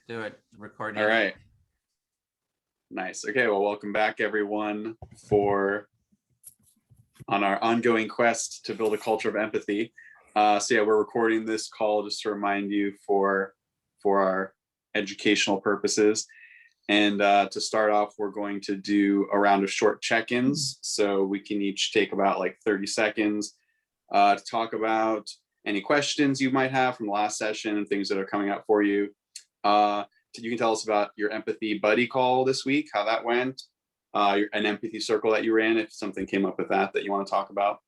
Do it. Recording. All right. Nice. Okay. Well, welcome back, everyone, on our ongoing quest to build a culture of empathy. So yeah, we're recording this call just to remind you for our educational purposes. And to start off, we're going to do a round of short check-ins. So we can each take about like 30 seconds to talk about any questions you might have from the last session and things that are coming up for you. You can tell us about your empathy buddy call this week, how that went, an empathy circle that you ran, if something came up with that you want to talk about.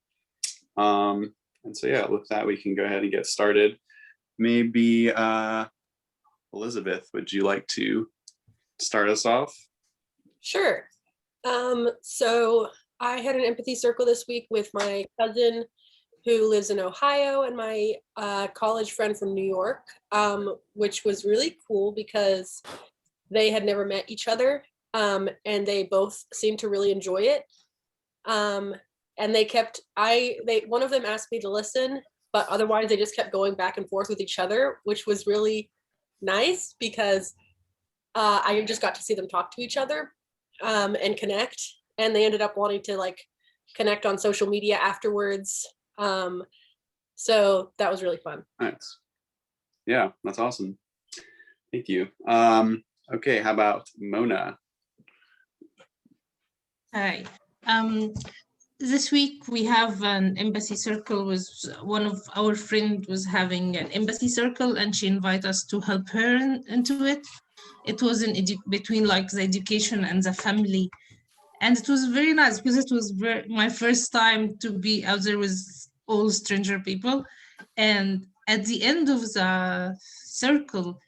And so yeah, with that, we can go ahead and get started. Maybe Elizabeth, would you like to start us off? Sure. So I had an empathy circle this week with my cousin who lives in Ohio and my college friend from New York, which was really cool because they had never met each other, and they both seemed to really enjoy it. And one of them asked me to listen, but otherwise they just kept going back and forth with each other, which was really nice because I just got to see them talk to each other and connect. And they ended up wanting to like connect on social media afterwards. So that was really fun. Nice. Yeah, that's awesome. Thank you. Okay, how about Mona? Hi. This week we have an empathy circle. One of our friends was having an empathy circle and she invited us to help her into it. It was between like the education and the family. And it was very nice because it was my first time to be out there with all stranger people. And at the end of the circle,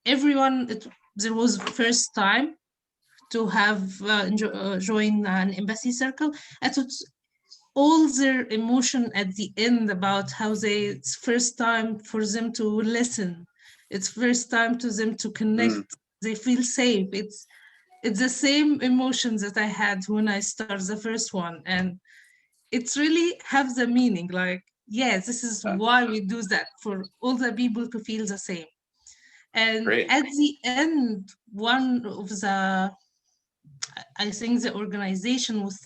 there was first time to have join an empathy circle. And it's all their emotion at the end about how it's first time for them to listen. It's first time to them to connect. They feel safe. It's the same emotions that I had when I started the first one. And it's really have the meaning, like, yes, this is why we do that, for all the people to feel the same. And Great. At the end, one of the, I think the organization was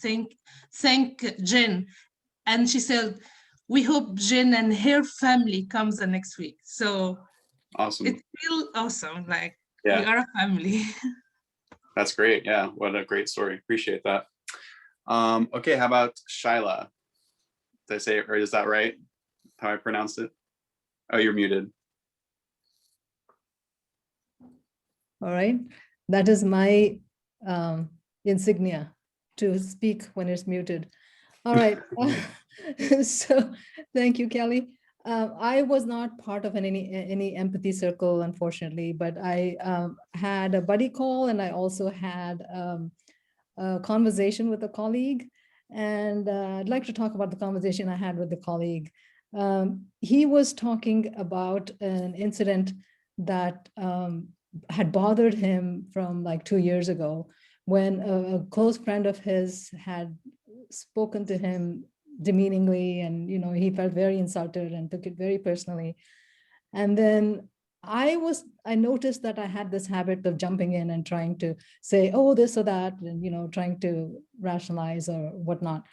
thank Jen. And she said, we hope Jen and her family comes the next week. So awesome. It feels awesome, like we are a family. That's great. Yeah, what a great story. Appreciate that. Okay, how about Shyla? Did I say it, or is that right? How I pronounced it? Oh, you're muted. All right. That is my insignia, to speak when it's muted. All right. So thank you, Kelly. I was not part of any empathy circle, unfortunately, but I had a buddy call and I also had a conversation with a colleague. And I'd like to talk about the conversation I had with the colleague. He was talking about an incident that had bothered him from like 2 years ago, when a close friend of his had spoken to him demeaningly, and he felt very insulted and took it very personally. And then I noticed that I had this habit of jumping in and trying to say, oh, this or that, and trying to rationalize or whatnot.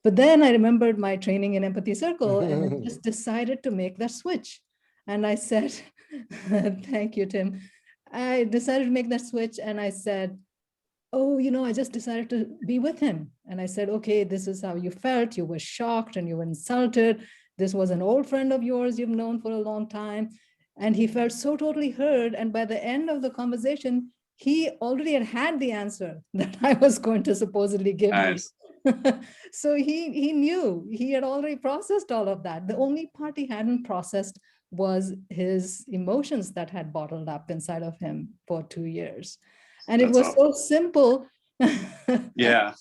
But then I remembered my training in Empathy Circle and I just decided to make that switch. And I said, thank you, Tim. I decided to make that switch and I said, oh, I just decided to be with him. And I said, okay, this is how you felt. You were shocked and you were insulted. This was an old friend of yours you've known for a long time. And he felt so totally heard. And by the end of the conversation, he already had the answer that I was going to supposedly give him. So he knew, he had already processed all of that. The only part he hadn't processed was his emotions that had bottled up inside of him for 2 years. And it was so simple. Yeah.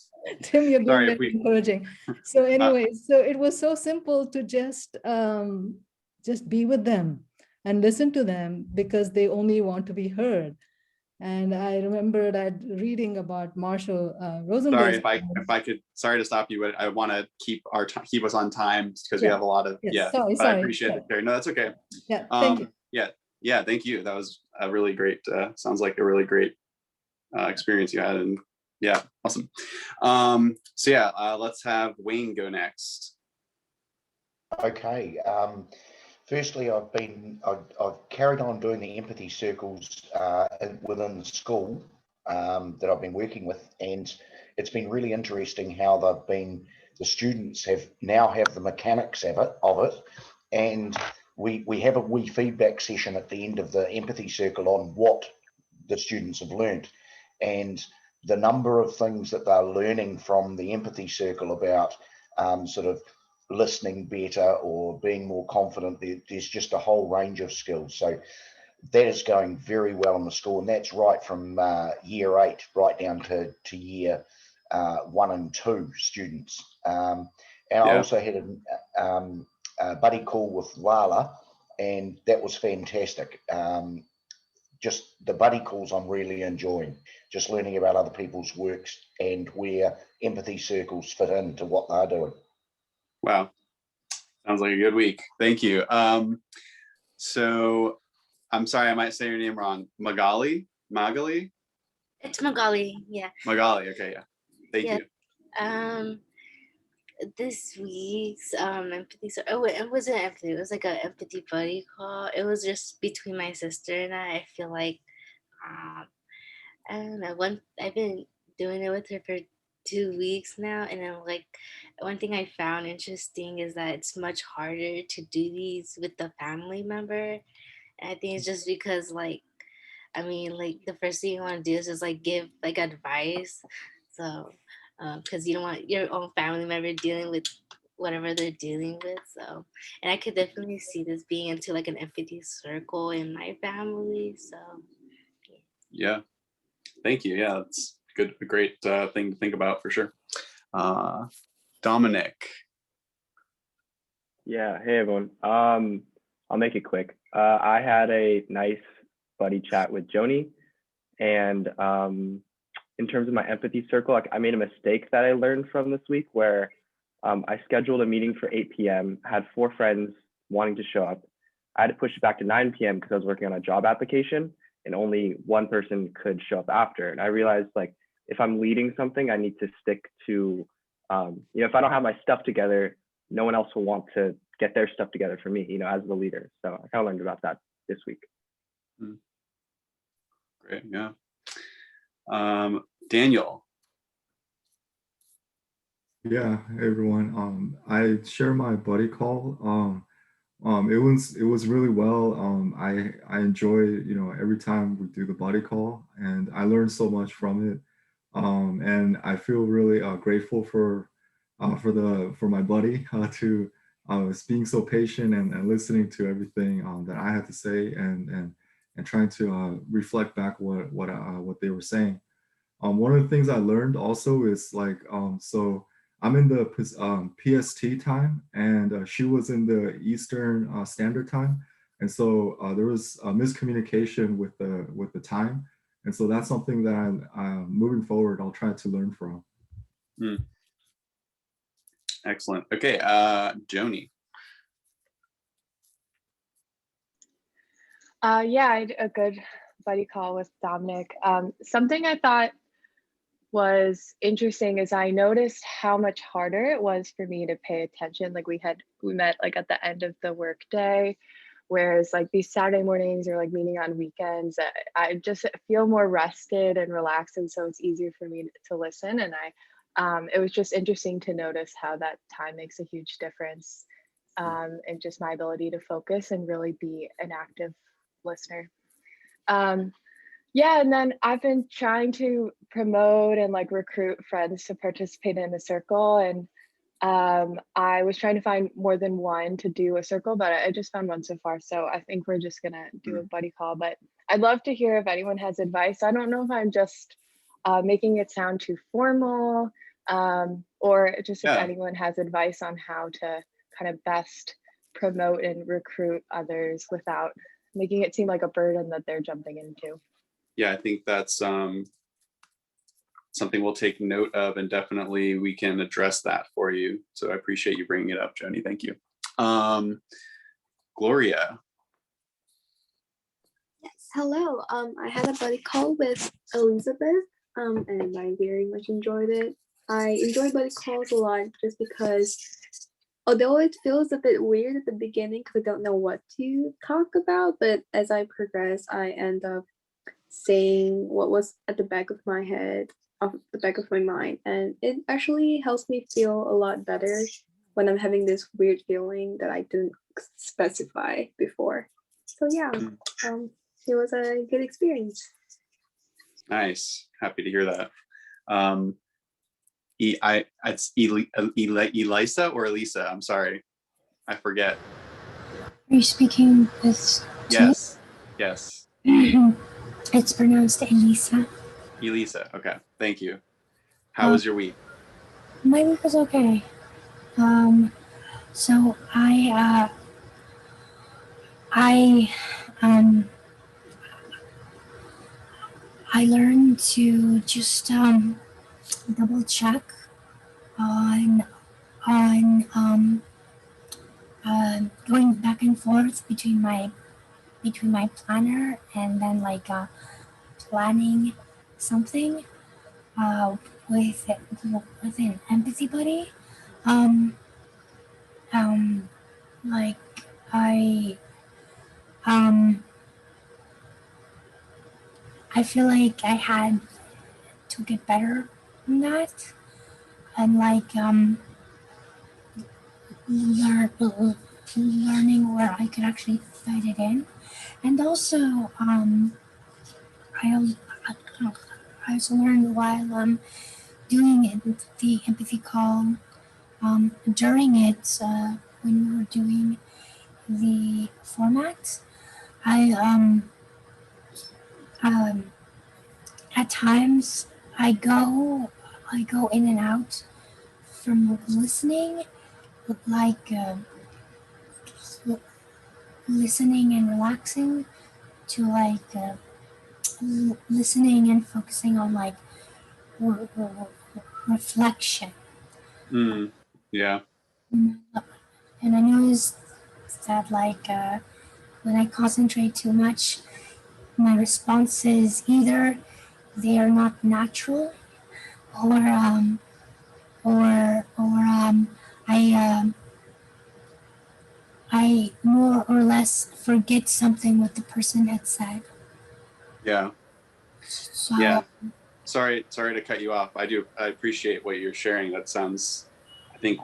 Tim, you're being very encouraging. So anyway, so it was so simple to just be with them and listen to them because they only want to be heard. And I remember that reading about Marshall Rosenberg. Sorry, if I could, sorry to stop you, but I want to keep us on time because we have a lot of, Sorry. I appreciate it, Carrie. No, that's okay. Yeah, thank you. Yeah, yeah, thank you. That was a really great, sounds like a really great experience you had. And yeah, awesome. So yeah, let's have Wayne go next. Okay. Firstly, I've carried on doing the empathy circles within the school that I've been working with, and it's been really interesting how the students now have the mechanics of it, and we have a wee feedback session at the end of the empathy circle on what the students have learned, and the number of things that they're learning from the empathy circle about sort of listening better or being more confident. There's just a whole range of skills. So that is going very well in the school, and that's right from year 8 right down to year 1 and 2 students. And I also had a buddy call with Lala, and that was fantastic. Just the buddy calls I'm really enjoying, just learning about other people's works and where empathy circles fit into what they're doing. Wow, sounds like a good week. Thank you. So I'm sorry, I might say your name wrong. Magali? It's Magali, yeah. Magali, okay, yeah. Thank you. This week's empathy, it wasn't empathy, it was like an empathy buddy call. It was just between my sister and I feel like, I don't know, I've been doing it with her for 2 weeks now, and then like one thing I found interesting is that it's much harder to do these with the family member. And I think it's just because like the first thing you want to do is just like give like advice, so because you don't want your own family member dealing with whatever they're dealing with. So, and I could definitely see this being into like an empathy circle in my family. So yeah, thank you. Yeah, that's good, a great thing to think about for sure. Dominic. Yeah, hey everyone. I'll make it quick. I had a nice buddy chat with Joni, and in terms of my empathy circle, I made a mistake that I learned from this week where I scheduled a meeting for 8 p.m., had 4 friends wanting to show up. I had to push it back to 9 p.m. because I was working on a job application and only one person could show up after. And I realized like, if I'm leading something, I need to stick to, if I don't have my stuff together, no one else will want to get their stuff together for me, as the leader. So I kind of learned about that this week. Great, yeah. Daniel. Yeah, hey everyone. I share my buddy call. It was really well. I enjoy, every time we do the buddy call, and I learned so much from it. And I feel really grateful for my buddy to being so patient and listening to everything that I had to say, and trying to reflect back what they were saying. One of the things I learned also is like, so I'm in the PST time, and she was in the Eastern Standard Time, and so there was a miscommunication with the time, and so that's something that I'm moving forward, I'll try to learn from. Excellent. Okay, Joni. Yeah, I had a good buddy call with Dominic. Something I thought was interesting is I noticed how much harder it was for me to pay attention. Like we met like at the end of the workday, whereas like these Saturday mornings or like meeting on weekends, I just feel more rested and relaxed, and so it's easier for me to listen. And it was just interesting to notice how that time makes a huge difference in just my ability to focus and really be an active listener. Yeah, and then I've been trying to promote and like recruit friends to participate in the circle, and I was trying to find more than one to do a circle, but I just found one so far. So I think we're just gonna do a buddy call, but I'd love to hear if anyone has advice. I don't know if I'm just making it sound too formal, or just if anyone has advice on how to kind of best promote and recruit others without making it seem like a burden that they're jumping into. Yeah, I think that's something we'll take note of, and definitely we can address that for you. So I appreciate you bringing it up, Joni. Thank you. Gloria. hello. I had a buddy call with Elizabeth, and I very much enjoyed it. I enjoy buddy calls a lot just because, although it feels a bit weird at the beginning because I don't know what to talk about, but as I progress, I end up saying what was at the back of my head, off the back of my mind, and it actually helps me feel a lot better when I'm having this weird feeling that I didn't specify before. So yeah, it was a good experience. Nice. Happy to hear that. It's Elisa or Elisa? I'm sorry. I forget. Are you speaking with Yes. Yes. It's pronounced Elisa. Elisa. Okay. Thank you. How was your week? My week was okay. So I learned to just double check on going back and forth between my planner and then like planning something with an empathy buddy. Like I feel like I had to get better in that, and like learning where I could actually fit it in, and also I also learned while doing the empathy call during it when we were doing the format. I at times I go in and out from listening, like listening and relaxing, to like listening and focusing on like reflection. Yeah. And I noticed that like when I concentrate too much, my responses either they are not natural, or I more or less forget something what the person had said. Yeah. So, yeah. Sorry to cut you off. I appreciate what you're sharing. That sounds, I think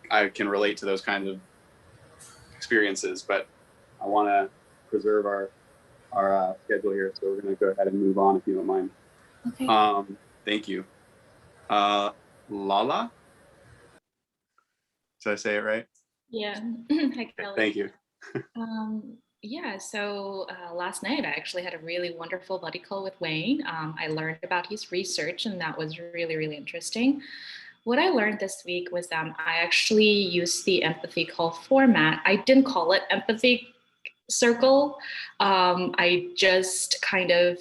I can relate to those kinds of experiences, but I want to preserve our schedule here. So we're going to go ahead and move on if you don't mind. Okay. Thank you. Lala? Did I say it right? Yeah. Hi, Kelly. Thank you. Yeah, so last night I actually had a really wonderful buddy call with Wayne. I learned about his research, and that was really, really interesting. What I learned this week was I actually used the empathy call format. I didn't call it Empathy Circle. I just kind of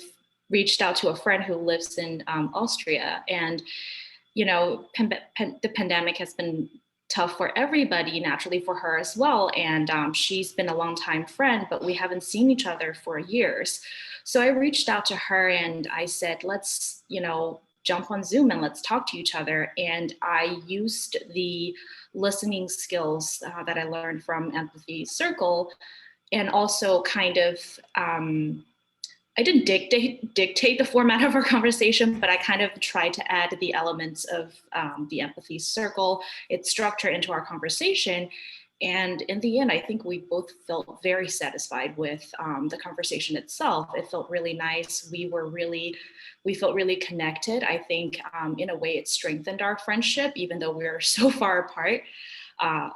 reached out to a friend who lives in Austria, and you know, the pandemic has been tough for everybody, naturally for her as well. And she's been a longtime friend, but we haven't seen each other for years. So I reached out to her and I said, let's, you know, jump on Zoom and let's talk to each other. And I used the listening skills that I learned from Empathy Circle, and also kind of, I didn't dictate the format of our conversation, but I kind of tried to add the elements of the Empathy Circle, its structure, into our conversation. And in the end, I think we both felt very satisfied with the conversation itself. It felt really nice. We felt really connected. I think in a way it strengthened our friendship, even though we're so far apart.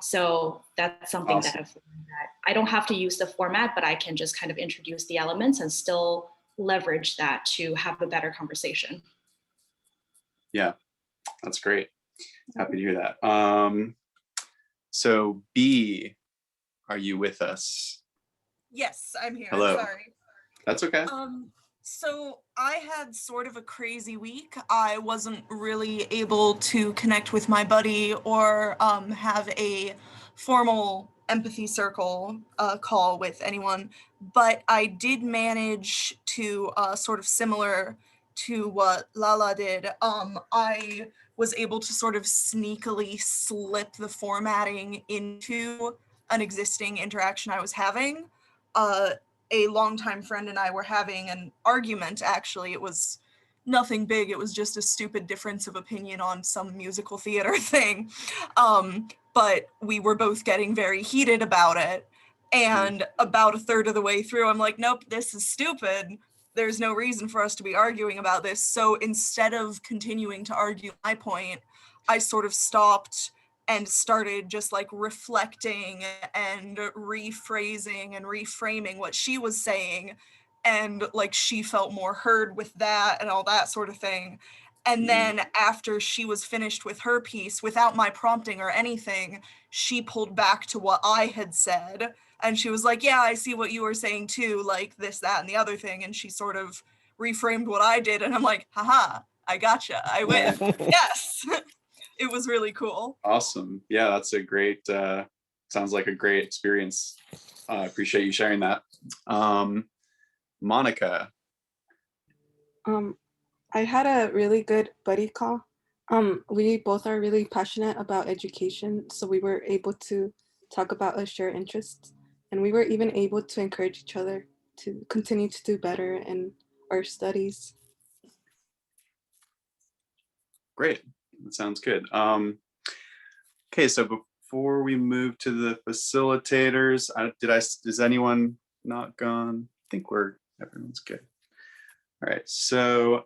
So that's something awesome. That I've learned, that I don't have to use the format, but I can just kind of introduce the elements and still leverage that to have a better conversation. Yeah, that's great. Happy to hear that. So B, are you with us? Yes, I'm here. Hello. Sorry. That's okay. So I had sort of a crazy week. I wasn't really able to connect with my buddy or have a formal empathy circle call with anyone, but I did manage to sort of similar to what Lala did. I was able to sort of sneakily slip the formatting into an existing interaction I was having. A longtime friend and I were having an argument, actually. It was nothing big. It was just a stupid difference of opinion on some musical theater thing. But we were both getting very heated about it. And about a third of the way through, I'm like, nope, this is stupid. There's no reason for us to be arguing about this. So instead of continuing to argue my point, I sort of stopped and started just like reflecting and rephrasing and reframing what she was saying. And like she felt more heard with that and all that sort of thing. And then after she was finished with her piece, without my prompting or anything, she pulled back to what I had said. And she was like, yeah, I see what you were saying too, like this, that, and the other thing. And she sort of reframed what I did. And I'm like, haha, I gotcha. I win. Yes. It was really cool. Awesome. Yeah, that's a great, sounds like a great experience. I appreciate you sharing that. Monica. I had a really good buddy call. We both are really passionate about education, so we were able to talk about our shared interests, and we were even able to encourage each other to continue to do better in our studies. Great. That sounds good. Okay, so before we move to the facilitators, is anyone not gone? I think everyone's good. All right, so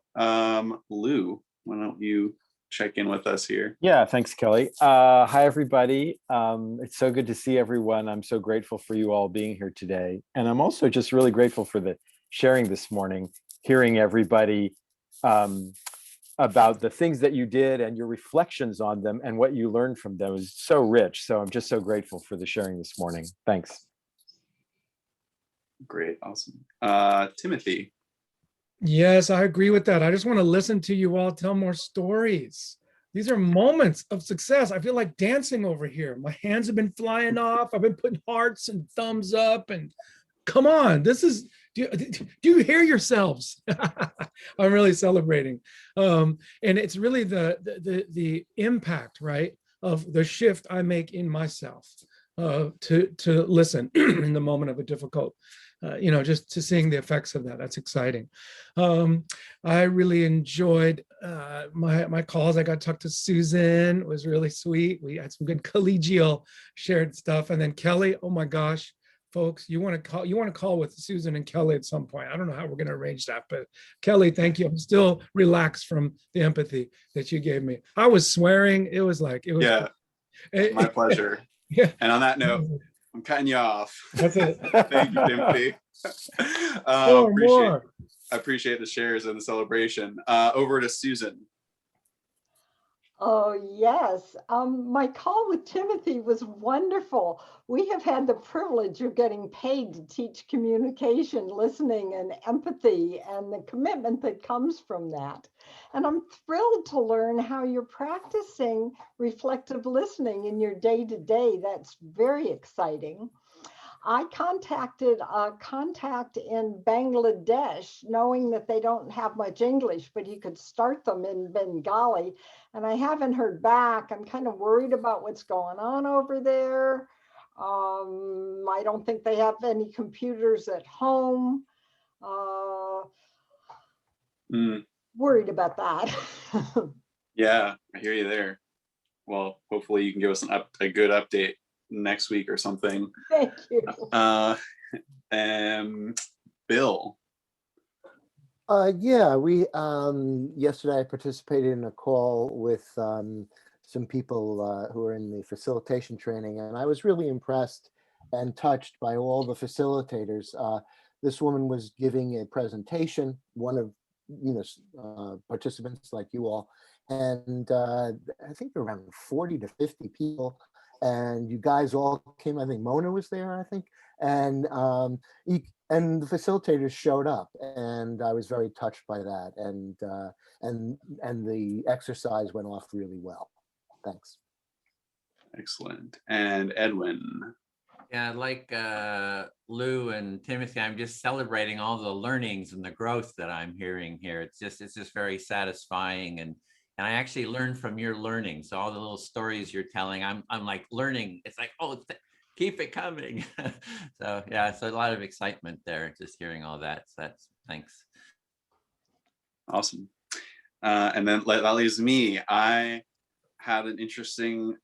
Lou, why don't you check in with us here? Yeah, thanks, Kelly. Hi, everybody. It's so good to see everyone. I'm so grateful for you all being here today. And I'm also just really grateful for the sharing this morning, hearing everybody about the things that you did and your reflections on them and what you learned from them is so rich. So I'm just so grateful for the sharing this morning. Thanks. Great, awesome. Timothy. Yes, I agree with that. I just want to listen to you all tell more stories. These are moments of success. I feel like dancing over here. My hands have been flying off. I've been putting hearts and thumbs up and come on, this is, do you hear yourselves? I'm really celebrating. And it's really the impact, right, of the shift I make in myself to listen in the moment of a difficult just to seeing the effects of that. That's exciting. I really enjoyed my calls. I got to talk to Susan. It was really sweet. We had some good collegial shared stuff. And then Kelly, oh my gosh, folks, you want to call with Susan and Kelly at some point. I don't know how we're going to arrange that, but Kelly, thank you. I'm still relaxed from the empathy that you gave me. I was swearing. It was Yeah, my pleasure. Yeah. And on that note, I'm cutting you off. That's it. Thank you, Timothy. I appreciate the shares and the celebration. Over to Susan. Oh, yes. My call with Timothy was wonderful. We have had the privilege of getting paid to teach communication, listening, and empathy, and the commitment that comes from that. And I'm thrilled to learn how you're practicing reflective listening in your day-to-day. That's very exciting. I contacted a contact in Bangladesh, knowing that they don't have much English, but he could start them in Bengali. And I haven't heard back. I'm kind of worried about what's going on over there. I don't think they have any computers at home. Worried about that. Yeah, I hear you there. Well, hopefully you can give us a good update next week or something. Thank you. Bill. Yeah, we yesterday I participated in a call with some people who are in the facilitation training, and I was really impressed and touched by all the facilitators. This woman was giving a presentation, one of participants like you all, and I think around 40 to 50 people. And you guys all came. I think Mona was there, I think, and the facilitators showed up, and I was very touched by that. And the exercise went off really well. Thanks. Excellent. And Edwin. Yeah, like Lou and Timothy, I'm just celebrating all the learnings and the growth that I'm hearing here. It's just very satisfying, and I actually learn from your learning. So all the little stories you're telling, I'm like learning. It's like, oh, keep it coming. So yeah, so a lot of excitement there, just hearing all that. So that's thanks. Awesome. And then that leaves me. I had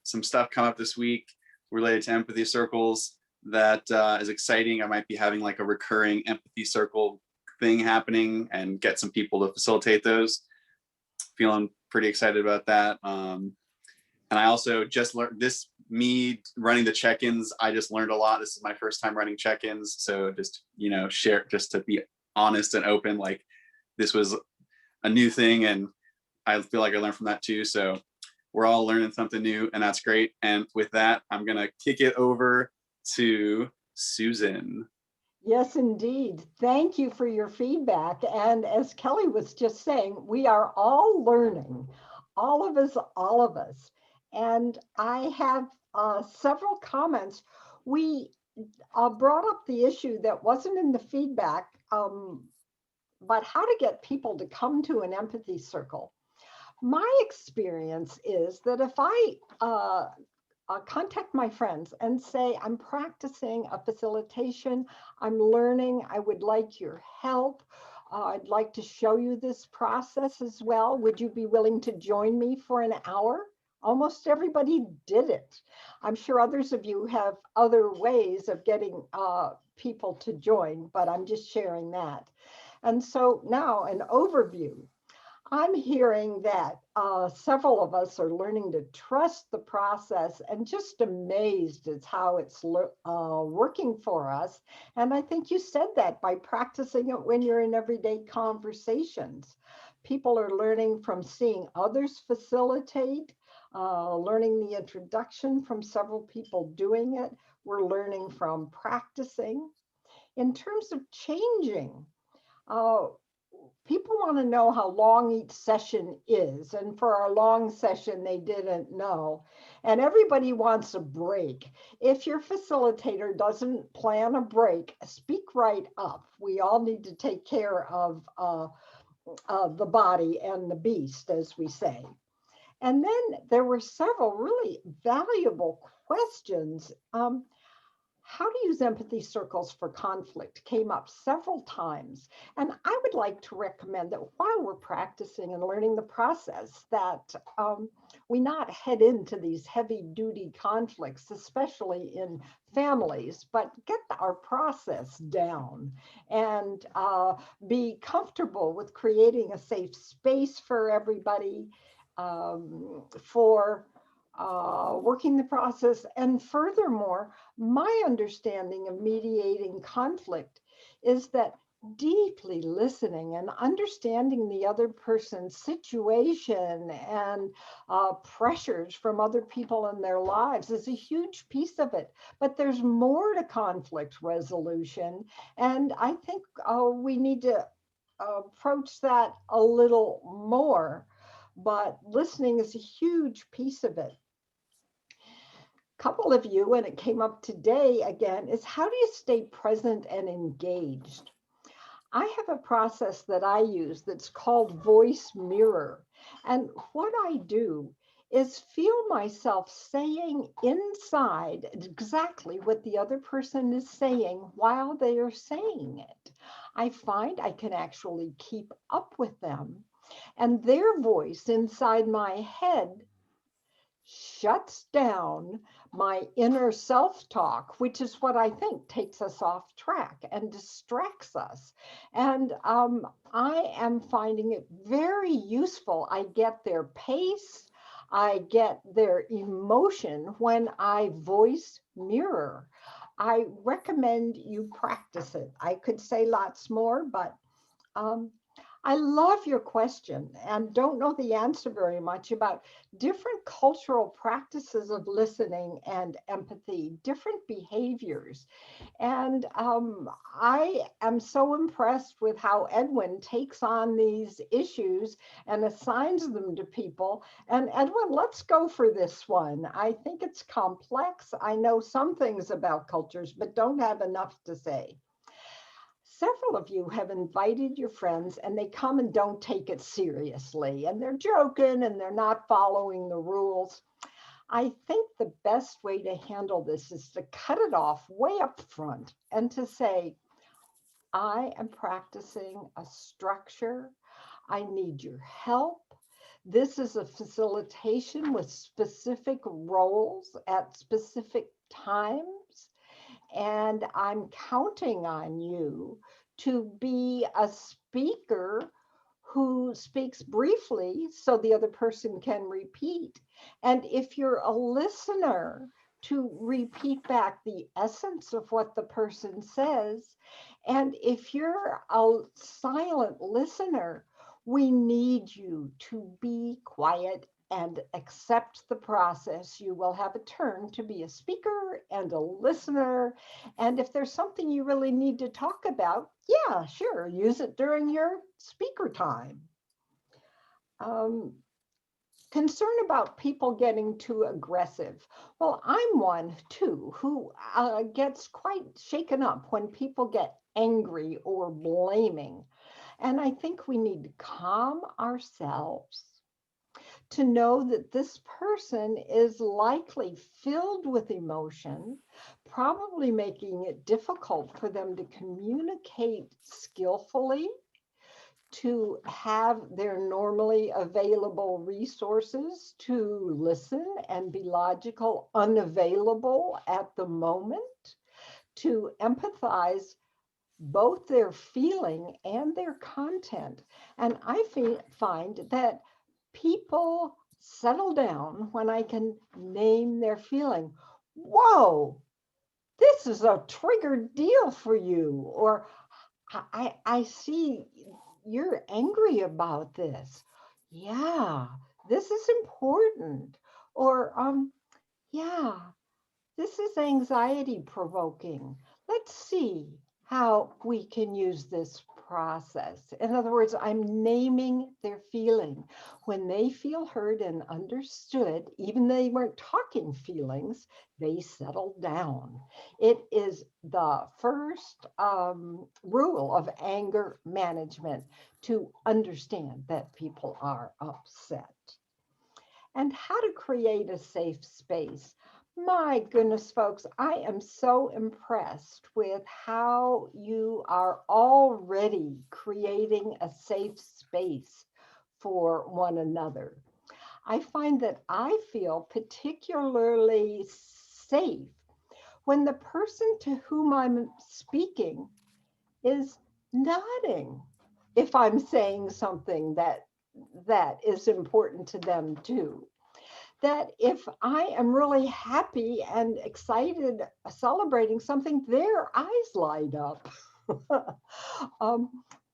some stuff come up this week related to empathy circles that is exciting. I might be having like a recurring empathy circle thing happening and get some people to facilitate those. Feeling pretty excited about that. And I also just learned this, me running the check-ins, I just learned a lot. This is my first time running check-ins. So just, share, just to be honest and open, like this was a new thing and I feel like I learned from that too. So we're all learning something new and that's great. And with that, I'm gonna kick it over to Susan. Yes, indeed. Thank you for your feedback. And as Kelly was just saying, we are all learning, all of us. And I have several comments. We brought up the issue that wasn't in the feedback, but how to get people to come to an empathy circle. My experience is that if I contact my friends and say, I'm practicing a facilitation, I'm learning, I would like your help. I'd like to show you this process as well. Would you be willing to join me for an hour? Almost everybody did it. I'm sure others of you have other ways of getting people to join, but I'm just sharing that. And so now an overview. I'm hearing that several of us are learning to trust the process and just amazed at how it's working for us. And I think you said that by practicing it when you're in everyday conversations. People are learning from seeing others facilitate, learning the introduction from several people doing it. We're learning from practicing. In terms of changing, people want to know how long each session is. And for our long session, they didn't know. And everybody wants a break. If your facilitator doesn't plan a break, speak right up. We all need to take care of the body and the beast, as we say. And then there were several really valuable questions. How to use empathy circles for conflict came up several times. And I would like to recommend that while we're practicing and learning the process, that we not head into these heavy duty conflicts, especially in families, but get our process down and be comfortable with creating a safe space for everybody, for working the process. And furthermore, my understanding of mediating conflict is that deeply listening and understanding the other person's situation and pressures from other people in their lives is a huge piece of it. But there's more to conflict resolution. And I think we need to approach that a little more. But listening is a huge piece of it. Couple of you, and it came up today again, is how do you stay present and engaged? I have a process that I use that's called voice mirror. And what I do is feel myself saying inside exactly what the other person is saying while they are saying it. I find I can actually keep up with them. And their voice inside my head shuts down my inner self-talk, which is what I think takes us off track and distracts us. And I am finding it very useful. I get their pace, I get their emotion when I voice mirror. I recommend you practice it. I could say lots more, but I love your question and don't know the answer very much about different cultural practices of listening and empathy, different behaviors. And I am so impressed with how Edwin takes on these issues and assigns them to people. And Edwin, let's go for this one. I think it's complex. I know some things about cultures, but don't have enough to say. Several of you have invited your friends and they come and don't take it seriously and they're joking and they're not following the rules. I think the best way to handle this is to cut it off way up front and to say, I am practicing a structure. I need your help. This is a facilitation with specific roles at specific times. And I'm counting on you to be a speaker who speaks briefly so the other person can repeat. And if you're a listener, to repeat back the essence of what the person says. And if you're a silent listener, we need you to be quiet and accept the process. You will have a turn to be a speaker and a listener. And if there's something you really need to talk about, yeah, sure, use it during your speaker time. Concern about people getting too aggressive. Well, I'm one too who gets quite shaken up when people get angry or blaming. And I think we need to calm ourselves to know that this person is likely filled with emotion, probably making it difficult for them to communicate skillfully, to have their normally available resources to listen and be logical, unavailable at the moment, to empathize both their feeling and their content. And I find that people settle down when I can name their feeling. Whoa, this is a triggered deal for you. Or I see you're angry about this. Yeah, this is important. Or, yeah, this is anxiety provoking. Let's see how we can use this process. In other words, I'm naming their feeling. When they feel heard and understood, even they weren't talking feelings, they settle down. It is the first rule of anger management, to understand that people are upset. And how to create a safe space. My goodness, folks, I am so impressed with how you are already creating a safe space for one another. I find that I feel particularly safe when the person to whom I'm speaking is nodding if I'm saying something that is important to them too. That if I am really happy and excited celebrating something, their eyes light up.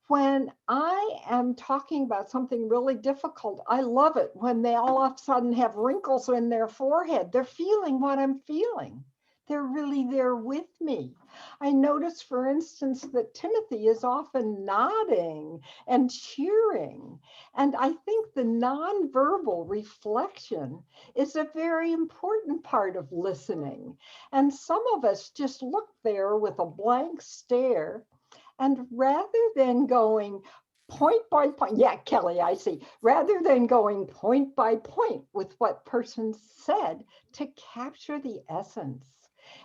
When I am talking about something really difficult, I love it when they all of a sudden have wrinkles in their forehead. They're feeling what I'm feeling. They're really there with me. I notice, for instance, that Timothy is often nodding and cheering. And I think the nonverbal reflection is a very important part of listening. And some of us just look there with a blank stare. And rather than going point by point, yeah, Kelly, I see, rather than going point by point with what person said, to capture the essence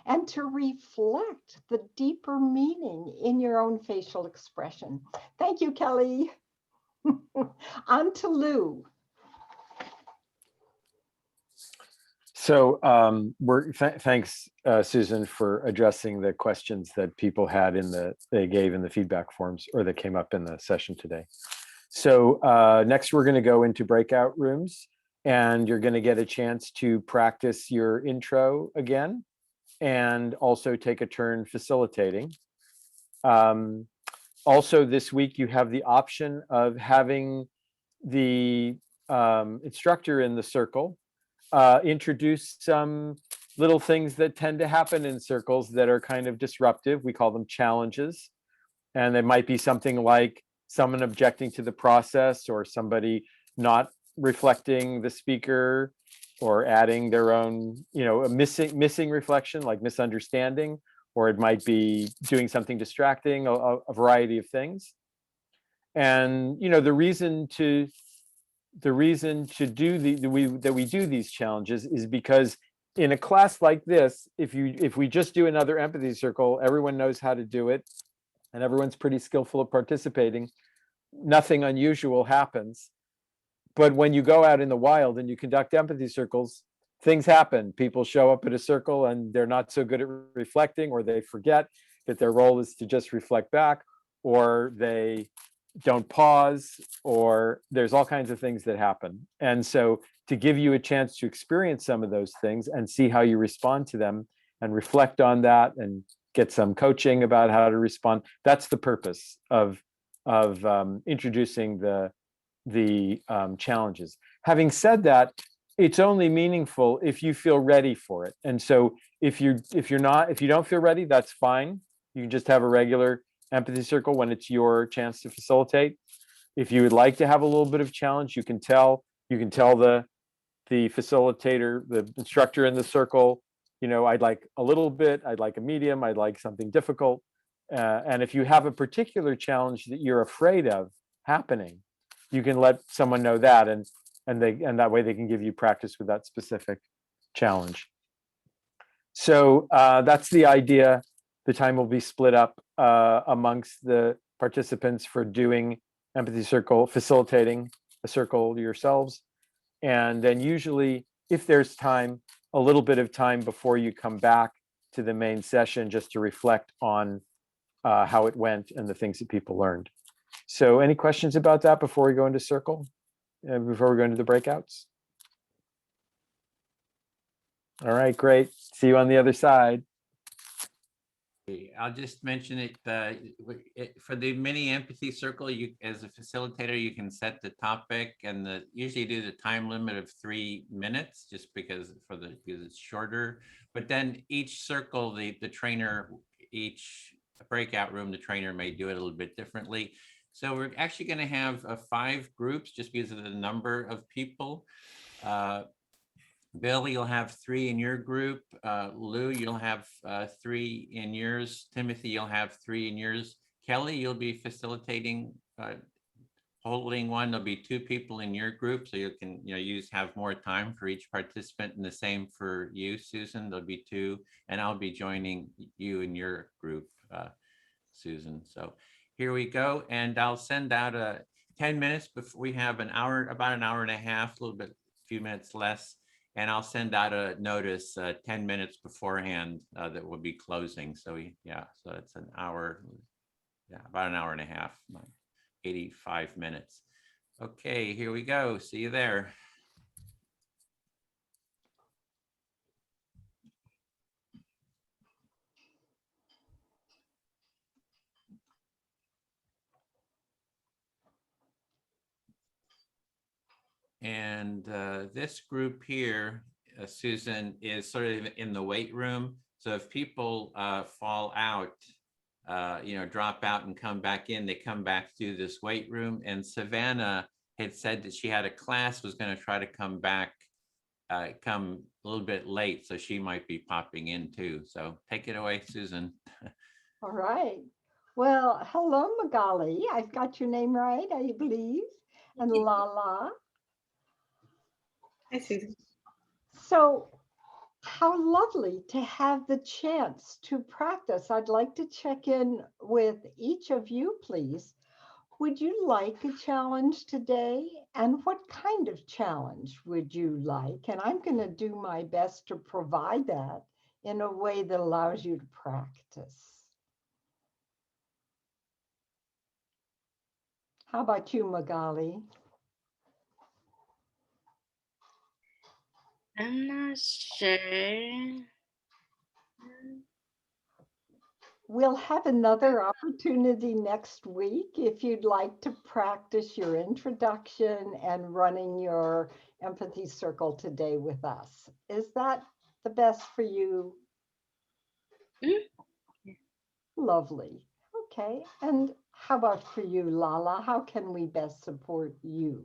and to reflect the deeper meaning in your own facial expression. Thank you, Kelly. On to Lou. So thanks, Susan, for addressing the questions that people had they gave in the feedback forms, or that came up in the session today. So next we're going to go into breakout rooms, and you're going to get a chance to practice your intro again, and also take a turn facilitating. Also this week, you have the option of having the instructor in the circle introduce some little things that tend to happen in circles that are kind of disruptive. We call them challenges. And it might be something like someone objecting to the process, or somebody not reflecting the speaker, or adding their own, a missing reflection, like misunderstanding, or it might be doing something distracting, a variety of things. And the reason to do that we do these challenges is because in a class like this, if we just do another empathy circle, everyone knows how to do it, and everyone's pretty skillful at participating, nothing unusual happens. But when you go out in the wild and you conduct empathy circles, things happen. People show up at a circle and they're not so good at reflecting, or they forget that their role is to just reflect back, or they don't pause, or there's all kinds of things that happen. And so to give you a chance to experience some of those things and see how you respond to them and reflect on that and get some coaching about how to respond, that's the purpose of introducing the challenges. Having said that, it's only meaningful if you feel ready for it. And so if you don't feel ready, that's fine. You can just have a regular empathy circle when it's your chance to facilitate. If you would like to have a little bit of challenge, you can tell the facilitator, the instructor in the circle, I'd like a little bit, I'd like a medium, I'd like something difficult. And if you have a particular challenge that you're afraid of happening, you can let someone know that, and that way they can give you practice with that specific challenge. So that's the idea. The time will be split up amongst the participants for doing empathy circle, facilitating a circle yourselves. And then usually, if there's time, a little bit of time before you come back to the main session, just to reflect on how it went and the things that people learned. So any questions about that before we go into circle, before we go into the breakouts? All right, great. See you on the other side. I'll just mention it, for the mini empathy circle, you as a facilitator, you can set the topic, and usually do the time limit of 3 minutes, just because it's shorter. But then each circle, the trainer, each breakout room, the trainer may do it a little bit differently. So we're actually going to have 5 groups, just because of the number of people. Bill, you'll have 3 in your group. Lou, you'll have 3 in yours. Timothy, you'll have 3 in yours. Kelly, you'll be facilitating, holding one. There'll be 2 people in your group, so you can have more time for each participant. And the same for you, Susan. There'll be 2, and I'll be joining you in your group, Susan. So here we go, and I'll send out 10 minutes before we have about an hour and a half, a few minutes less. And I'll send out a notice 10 minutes beforehand that we'll be closing. So so it's an hour, about an hour and a half, 85 minutes. Okay, here we go. See you there. And this group here, Susan, is sort of in the weight room. So if people fall out, drop out and come back in, they come back through this weight room. And Savannah had said that she had a class, was going to try to come back, come a little bit late. So she might be popping in too. So take it away, Susan. All right. Well, hello, Magali. I've got your name right, I believe. And Lala. Hi, Susan. So how lovely to have the chance to practice. I'd like to check in with each of you, please. Would you like a challenge today? And what kind of challenge would you like? And I'm going to do my best to provide that in a way that allows you to practice. How about you, Magali? I'm not sure. we'll have another opportunity next week if you'd like to practice your introduction and running your empathy circle today with us. Is that the best for you? Lovely. Okay. And how about for you, Lala? How can we best support you?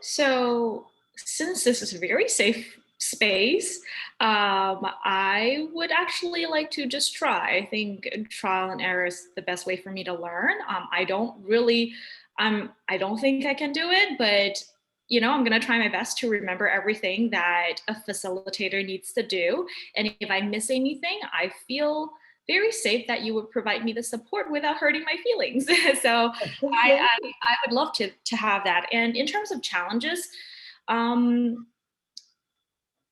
So since this is a very safe space, I would actually like to just try. I think trial and error is the best way for me to learn. I don't think I can do it, but I'm going to try my best to remember everything that a facilitator needs to do. And if I miss anything, I feel very safe that you would provide me the support without hurting my feelings. So I would love to have that. And in terms of challenges,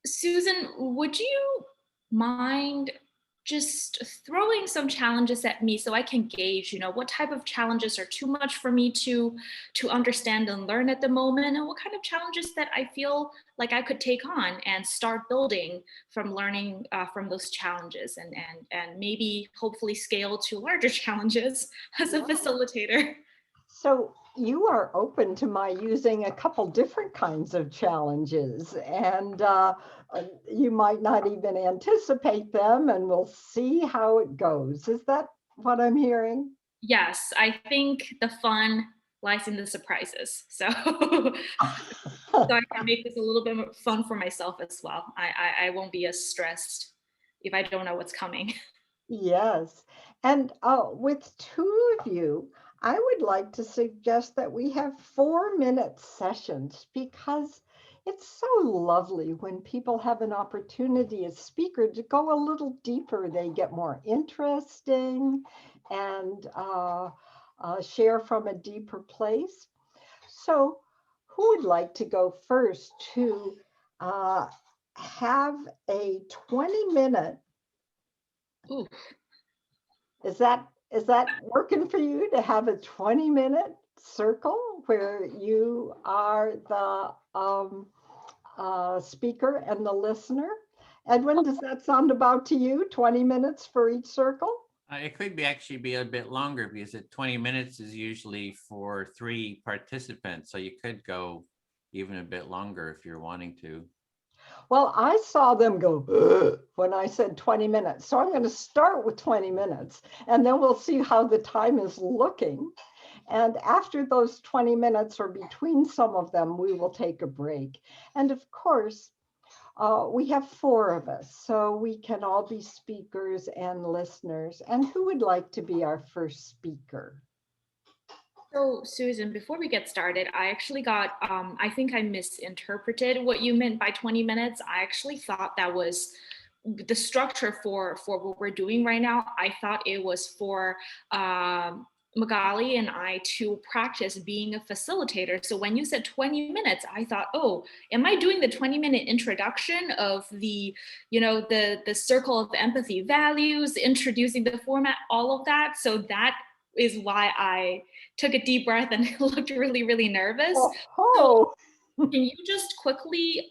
Susan, would you mind just throwing some challenges at me so I can gauge, what type of challenges are too much for me to understand and learn at the moment, and what kind of challenges that I feel like I could take on and start building from learning from those challenges, and maybe hopefully scale to larger challenges as a facilitator. So you are open to my using a couple different kinds of challenges, and you might not even anticipate them, and we'll see how it goes. Is that what I'm hearing? Yes, I think the fun lies in the surprises. So, so I can make this a little bit more fun for myself as well. I won't be as stressed if I don't know what's coming. Yes. And with two of you, I would like to suggest that we have 4-minute sessions, because it's so lovely when people have an opportunity as speaker to go a little deeper. They get more interesting and share from a deeper place. So who would like to go first to have a 20-minute? Ooh. Is that working for you to have a 20-minute circle where you are the speaker and the listener? Edwin, does that sound about to you? 20 minutes for each circle? It could actually be a bit longer, because 20 minutes is usually for 3 participants. So you could go even a bit longer if you're wanting to. Well, I saw them go when I said 20 minutes. So I'm going to start with 20 minutes, and then we'll see how the time is looking. And after those 20 minutes, or between some of them, we will take a break. And of course, we have 4 of us, so we can all be speakers and listeners. And who would like to be our first speaker? So Susan, before we get started, I actually got, I think I misinterpreted what you meant by 20 minutes. I actually thought that was the structure for what we're doing right now. I thought it was for Magali and I to practice being a facilitator. So when you said 20 minutes, I thought, oh, am I doing the 20-minute introduction of the circle of empathy values, introducing the format, all of that? So that is why I took a deep breath and looked really, really nervous. So can you just quickly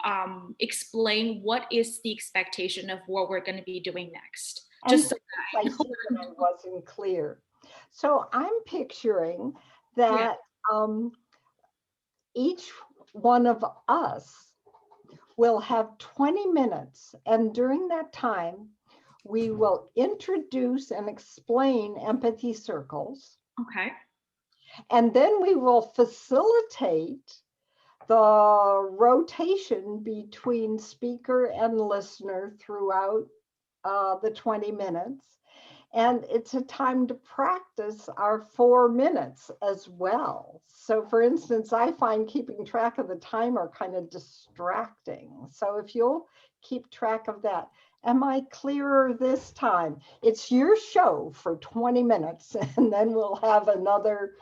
explain what is the expectation of what we're going to be doing next? Just so I wasn't clear. So I'm picturing that each one of us will have 20 minutes, and during that time, we will introduce and explain empathy circles. Okay. And then we will facilitate the rotation between speaker and listener throughout the 20 minutes. And it's a time to practice our 4 minutes as well. So for instance, I find keeping track of the timer kind of distracting. So if you'll keep track of that. Am I clearer this time? It's your show for 20 minutes, and then we'll have another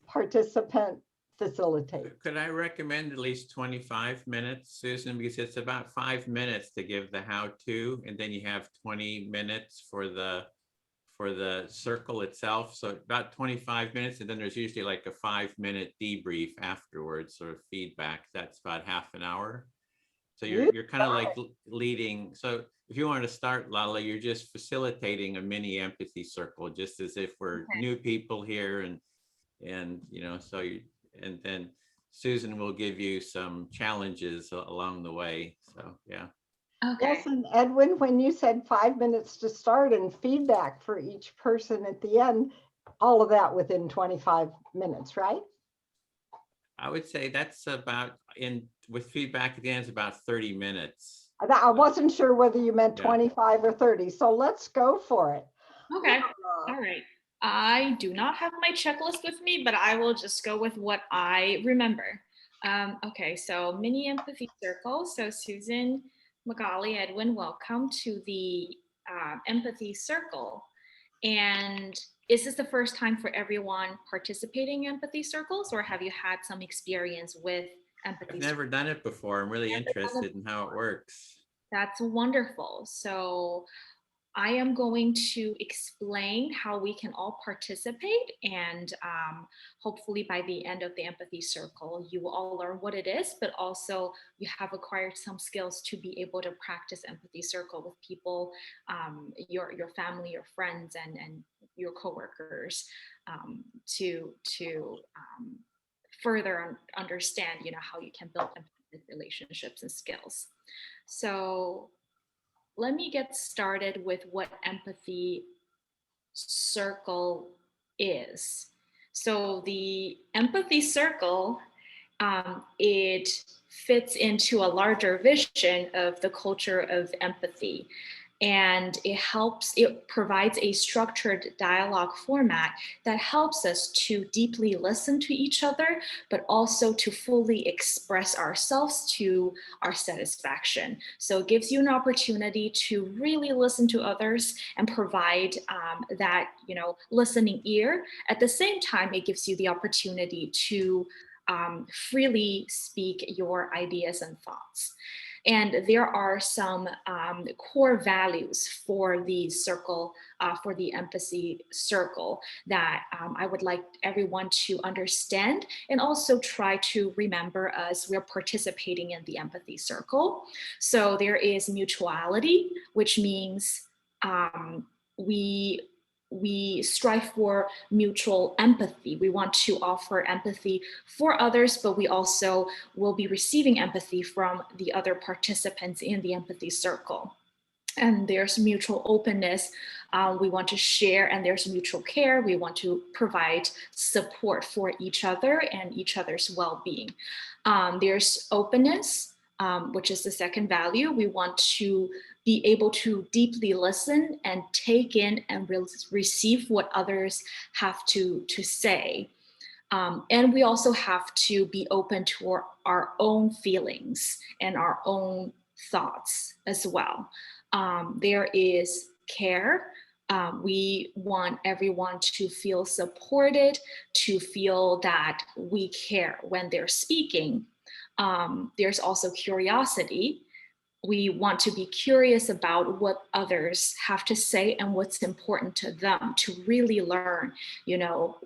participant facilitate. Could I recommend at least 25 minutes, Susan, because it's about 5 minutes to give the how-to, and then you have 20 minutes for the circle itself. So about 25 minutes, and then there's usually like a 5-minute debrief afterwards, or feedback. That's about half an hour. So you're kind of like leading. So if you want to start, Lala, you're just facilitating a mini empathy circle, just as if we're new people here, and you know, so you, and then Susan will give you some challenges along the way. So yeah. Okay. Yes, and Edwin, when you said 5 minutes to start and feedback for each person at the end, all of that within 25 minutes, right? I would say that's about, with feedback at the end, it's about 30 minutes. I wasn't sure whether you meant 25 or 30, so let's go for it. Okay, all right. I do not have my checklist with me, but I will just go with what I remember. Okay, so mini empathy circle. So Susan, Magali, Edwin, welcome to the empathy circle. And is this the first time for everyone participating in empathy circles, or have you had some experience with empathy? I've never done it before. I'm really interested in how it works. That's wonderful. So I am going to explain how we can all participate, and hopefully by the end of the empathy circle, you will all learn what it is, but also you have acquired some skills to be able to practice empathy circle with people, your family, your friends, and your coworkers, to further understand, you know, how you can build empathic relationships and skills. So let me get started with what empathy circle is. So the empathy circle, it fits into a larger vision of the culture of empathy. And it provides a structured dialogue format that helps us to deeply listen to each other, but also to fully express ourselves to our satisfaction. So it gives you an opportunity to really listen to others and provide that, you know, listening ear. At the same time, it gives you the opportunity to freely speak your ideas and thoughts. And there are some core values for the circle, for the empathy circle, that I would like everyone to understand and also try to remember as we're participating in the empathy circle. So there is mutuality, which means we strive for mutual empathy. We want to offer empathy for others, but we also will be receiving empathy from the other participants in the empathy circle. And there's mutual openness. We want to share, and there's mutual care. We want to provide support for each other and each other's well-being. There's openness, which is the second value. We want to be able to deeply listen and take in and receive what others have to say. And we also have to be open to our own feelings and our own thoughts as well. There is care. We want everyone to feel supported, to feel that we care when they're speaking. There's also curiosity. We want to be curious about what others have to say and what's important to them, to really learn, you know,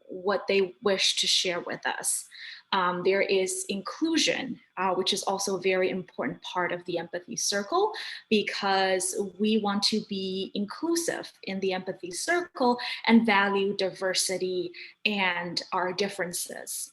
what they wish to share with us. There is inclusion, which is also a very important part of the empathy circle, because we want to be inclusive in the empathy circle and value diversity and our differences.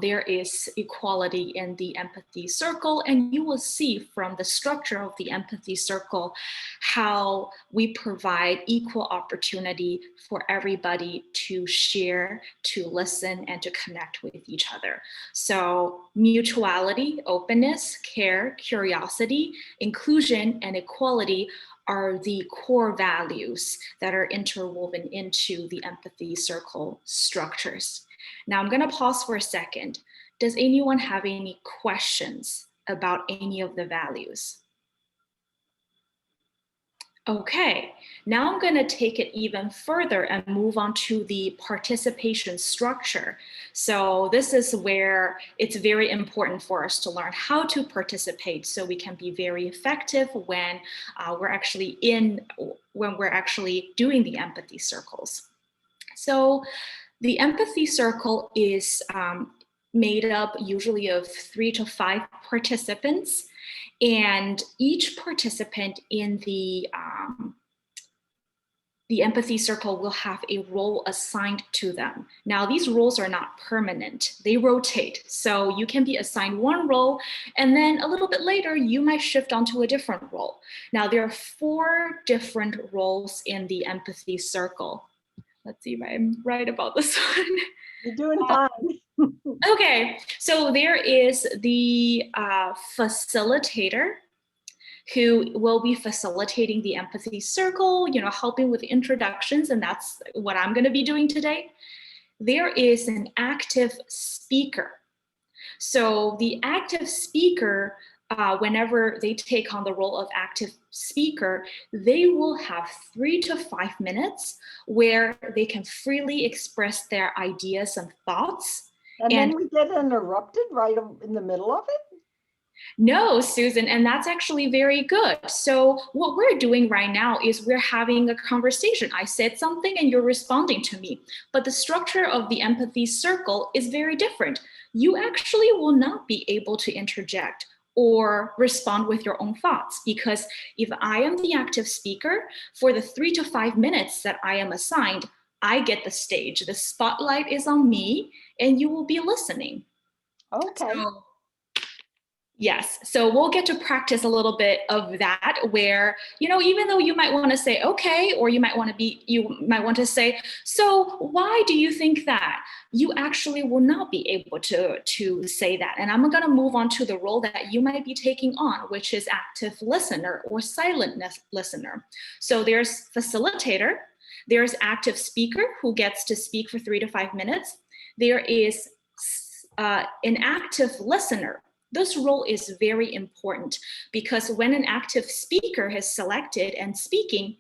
There is equality in the empathy circle, and you will see from the structure of the empathy circle how we provide equal opportunity for everybody to share, to listen, and to connect with each other. So mutuality, openness, care, curiosity, inclusion, and equality are the core values that are interwoven into the empathy circle structures. Now I'm going to pause for a second. Does anyone have any questions about any of the values? Okay, now I'm going to take it even further and move on to the participation structure. So this is where it's very important for us to learn how to participate so we can be very effective when we're actually doing the empathy circles. So the empathy circle is made up usually of 3 to 5 participants, and each participant in the empathy circle will have a role assigned to them. Now, these roles are not permanent, they rotate. So you can be assigned one role, and then a little bit later, you might shift onto a different role. Now, there are 4 different roles in the empathy circle. Let's see if I'm right about this one. You're doing fine. Okay, so there is the facilitator, who will be facilitating the empathy circle, helping with introductions, and that's what I'm going to be doing today. There is an active speaker. So the active speaker, whenever they take on the role of active speaker, they will have 3 to 5 minutes where they can freely express their ideas and thoughts. And then we get interrupted right in the middle of it? No, Susan, and that's actually very good. So what we're doing right now is we're having a conversation. I said something and you're responding to me, but the structure of the empathy circle is very different. You actually will not be able to interject or respond with your own thoughts, because if I am the active speaker, for the 3 to 5 minutes that I am assigned, I get the stage. The spotlight is on me and you will be listening. Okay. Yes, so we'll get to practice a little bit of that where, even though you might want to say, okay, or you might want to say, so why do you think that? You actually will not be able to say that. And I'm going to move on to the role that you might be taking on, which is active listener or silent listener. So there's facilitator, there's active speaker who gets to speak for 3 to 5 minutes. There is an active listener. This role is very important because when an active speaker is selected and speaking,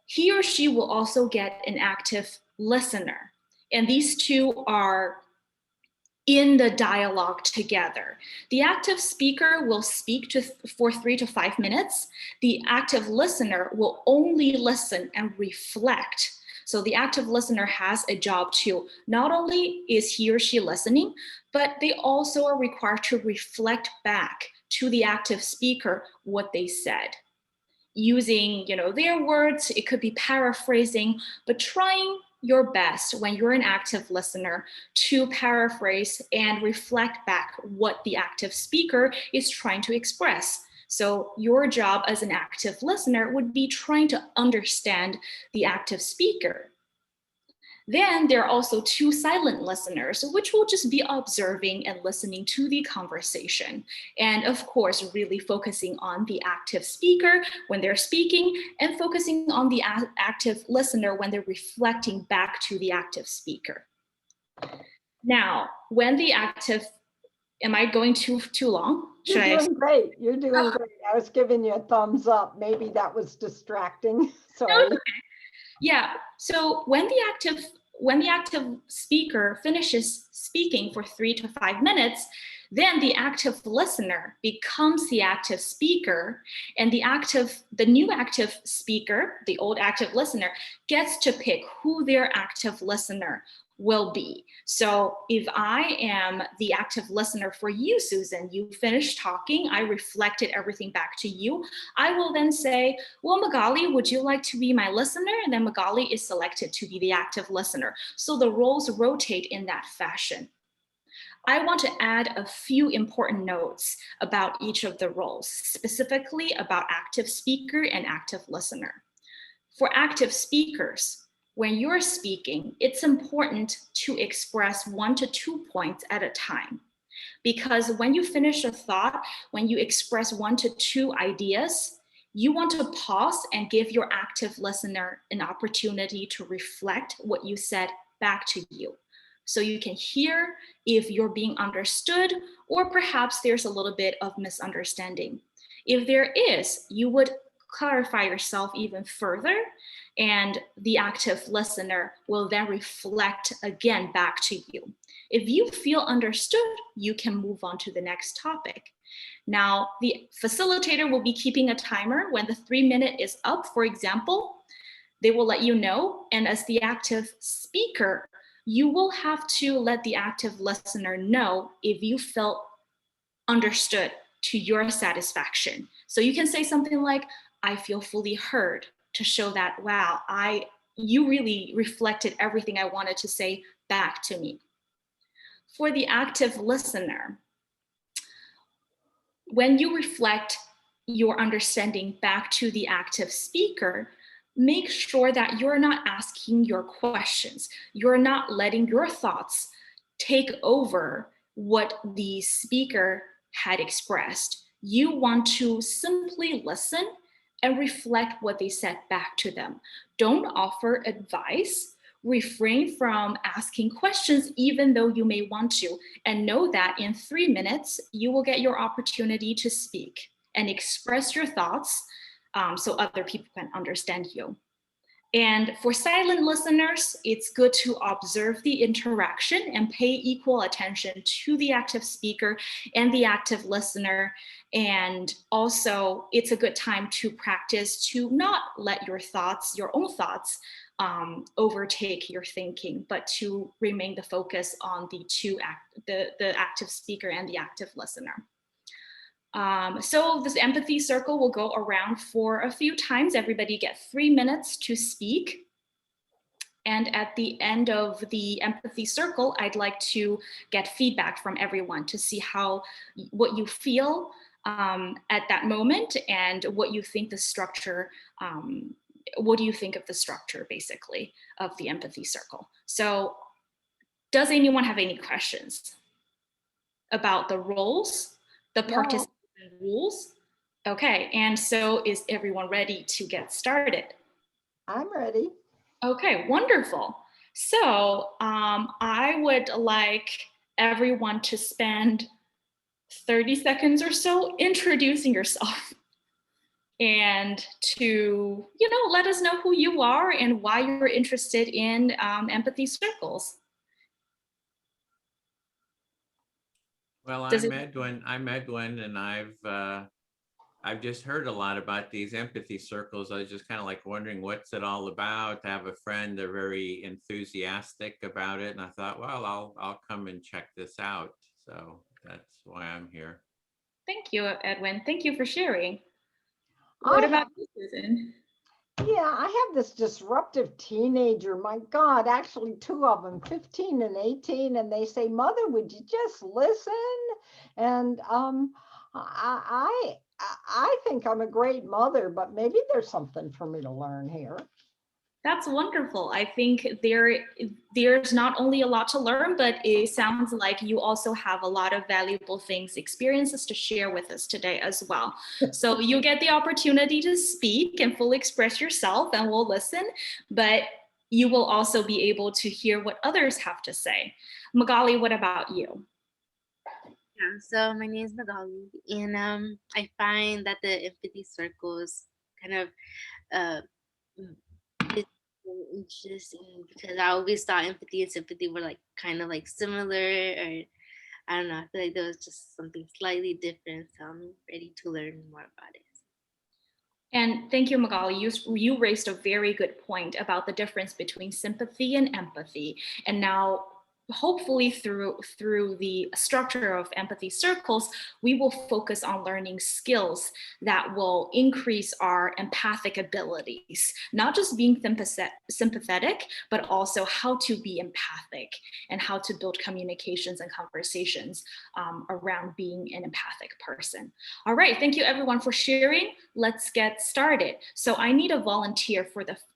he or she will also get an active listener. And these two are in the dialogue together. The active speaker will speak for 3 to 5 minutes. The active listener will only listen and reflect. So the active listener has a job too. Not only is he or she listening, but they also are required to reflect back to the active speaker what they said. Using, their words, it could be paraphrasing, but trying your best when you're an active listener to paraphrase and reflect back what the active speaker is trying to express. So your job as an active listener would be trying to understand the active speaker. Then there are also 2 silent listeners, which will just be observing and listening to the conversation. And of course, really focusing on the active speaker when they're speaking and focusing on the active listener when they're reflecting back to the active speaker. Now, when the active, am I going too long? You're doing great. You're doing great. I was giving you a thumbs up. Maybe that was distracting. Sorry. Okay. Yeah, so when the active speaker finishes speaking for 3 to 5 minutes, then the active listener becomes the active speaker, and the new active speaker, the old active listener, gets to pick who their active listener will be. So if I am the active listener for you, Susan, you finished talking, I reflected everything back to you. I will then say, well, Magali, would you like to be my listener? And then Magali is selected to be the active listener. So the roles rotate in that fashion. I want to add a few important notes about each of the roles, specifically about active speaker and active listener. For active speakers, when you're speaking, it's important to express 1 to 2 points at a time. Because when you finish a thought, when you express 1 to 2 ideas, you want to pause and give your active listener an opportunity to reflect what you said back to you. So you can hear if you're being understood, or perhaps there's a little bit of misunderstanding. If there is, you would clarify yourself even further, and the active listener will then reflect again back to you. If you feel understood, you can move on to the next topic. Now, the facilitator will be keeping a timer. When the 3-minute is up, for example, they will let you know. And as the active speaker, you will have to let the active listener know if you felt understood to your satisfaction. So you can say something like, I feel fully heard, to show that, wow, you really reflected everything I wanted to say back to me. For the active listener, when you reflect your understanding back to the active speaker, make sure that you're not asking your questions. You're not letting your thoughts take over what the speaker had expressed. You want to simply listen and reflect what they said back to them. Don't offer advice. Refrain from asking questions, even though you may want to, and know that in 3 minutes, you will get your opportunity to speak and express your thoughts so other people can understand you. And for silent listeners, it's good to observe the interaction and pay equal attention to the active speaker and the active listener. And also, it's a good time to practice to not let your own thoughts, overtake your thinking, but to remain the focus on the active speaker and the active listener. So this empathy circle will go around for a few times. Everybody get 3 minutes to speak. And at the end of the empathy circle, I'd like to get feedback from everyone to see what you feel at that moment and what you think the structure, what do you think of the structure basically of the empathy circle? So does anyone have any questions about the roles, the participant rules? Okay, and so is everyone ready to get started? I'm ready. Okay, wonderful. So I would like everyone to spend 30 seconds or so introducing yourself and to, let us know who you are and why you're interested in empathy circles. Well, I'm Edwin, and I've just heard a lot about these empathy circles. I was just kind of like wondering what's it all about. I have a friend, they're very enthusiastic about it, and I thought, well, I'll come and check this out. So that's why I'm here. Thank you, Edwin. Thank you for sharing. What about you, Susan? Yeah, I have this disruptive teenager. My God, actually 2 of them, 15 and 18, and they say, Mother, would you just listen? And I think I'm a great mother, but maybe there's something for me to learn here. That's wonderful. I think there's not only a lot to learn, but it sounds like you also have a lot of valuable experiences to share with us today as well. So you get the opportunity to speak and fully express yourself, and we'll listen, but you will also be able to hear what others have to say. Magali, what about you? Yeah, so my name is Magali, and I find that the empathy circles kind of it's interesting because I always thought empathy and sympathy were kind of similar, or I don't know, I feel like there was just something slightly different, so I'm ready to learn more about it. And thank you, Magali. You raised a very good point about the difference between sympathy and empathy. And now, hopefully through the structure of empathy circles, we will focus on learning skills that will increase our empathic abilities, not just being sympathetic, but also how to be empathic and how to build communications and conversations around being an empathic person. All right, thank you everyone for sharing. Let's get started. So I need a volunteer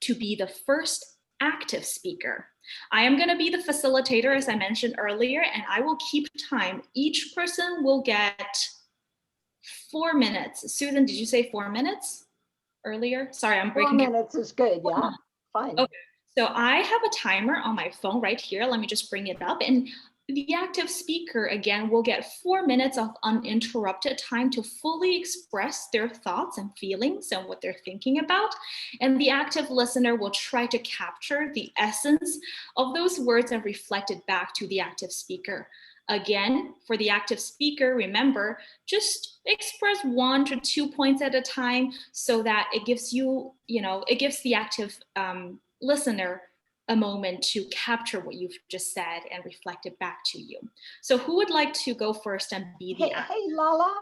to be the first active speaker. I am going to be the facilitator, as I mentioned earlier, and I will keep time. Each person will get 4 minutes. Susan, did you say 4 minutes earlier? Sorry, I'm breaking. 4 minutes is good, yeah, fine. Okay, so I have a timer on my phone right here. Let me just bring it up. And the active speaker, again, will get 4 minutes of uninterrupted time to fully express their thoughts and feelings and what they're thinking about. And the active listener will try to capture the essence of those words and reflect it back to the active speaker. Again, for the active speaker, remember, just express 1 to 2 points at a time so that it gives it gives the active listener a moment to capture what you've just said and reflect it back to you. So who would like to go first and be the Hey, Lala,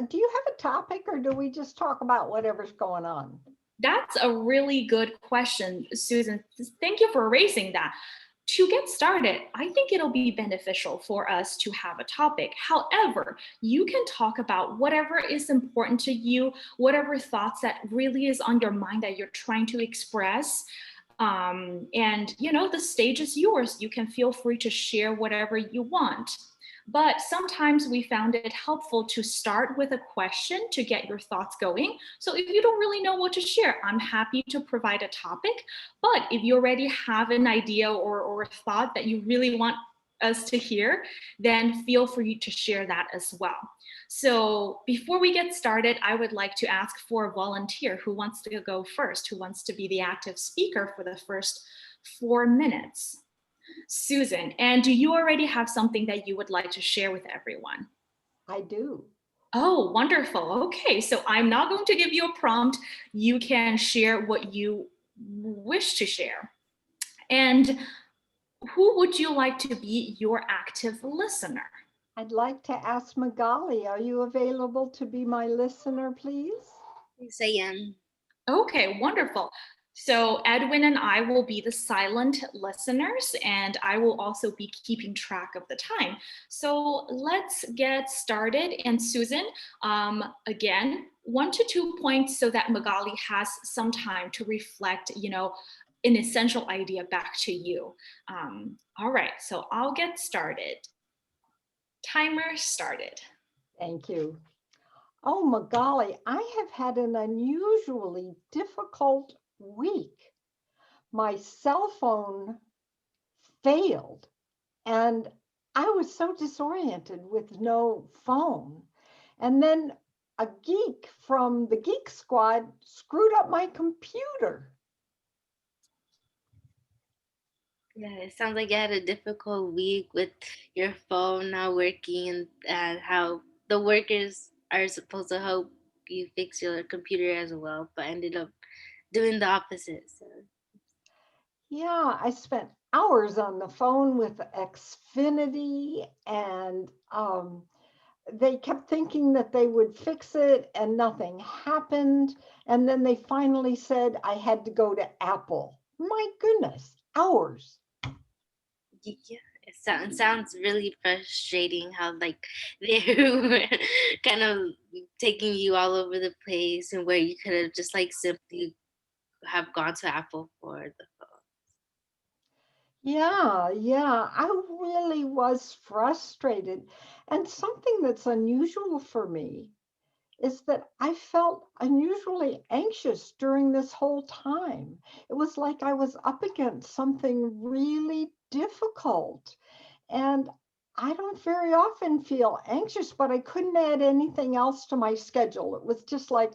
do you have a topic or do we just talk about whatever's going on? That's a really good question, Susan. Thank you for raising that. To get started, I think it'll be beneficial for us to have a topic. However, you can talk about whatever is important to you, whatever thoughts that really is on your mind that you're trying to express. And you know, the stage is yours. You can feel free to share whatever you want. But sometimes we found it helpful to start with a question to get your thoughts going. So if you don't really know what to share, I'm happy to provide a topic. But if you already have an idea or a thought that you really want us to hear, then feel free to share that as well. So before we get started, I would like to ask for a volunteer who wants to go first, who wants to be the active speaker for the first 4 minutes. Susan, and do you already have something that you would like to share with everyone? I do. Oh, wonderful. Okay, so I'm not going to give you a prompt. You can share what you wish to share. And who would you like to be your active listener? I'd like to ask Magali, are you available to be my listener, please? Yes, I am. Okay, wonderful. So Edwin and I will be the silent listeners, and I will also be keeping track of the time. So let's get started. And Susan, again, 1 to 2 points so that Magali has some time to reflect, you know, an essential idea back to you. All right, so I'll get started. Timer started. Thank you. Oh, Magali, I have had an unusually difficult week. My cell phone failed and I was so disoriented with no phone. And then a geek from the Geek Squad screwed up my computer. Yeah, it sounds like you had a difficult week with your phone not working and how the workers are supposed to help you fix your computer as well, but ended up doing the opposite. So Yeah, I spent hours on the phone with Xfinity and they kept thinking that they would fix it and nothing happened. And then they finally said I had to go to Apple. My goodness, hours. yeah, it sounds really frustrating how like they were kind of taking you all over the place and where you could have just like simply have gone to Apple for the phone. Yeah, I really was frustrated. And something that's unusual for me is that I felt unusually anxious during this whole time. It was like I was up against something really difficult. And I don't very often feel anxious, but I couldn't add anything else to my schedule. It was just like,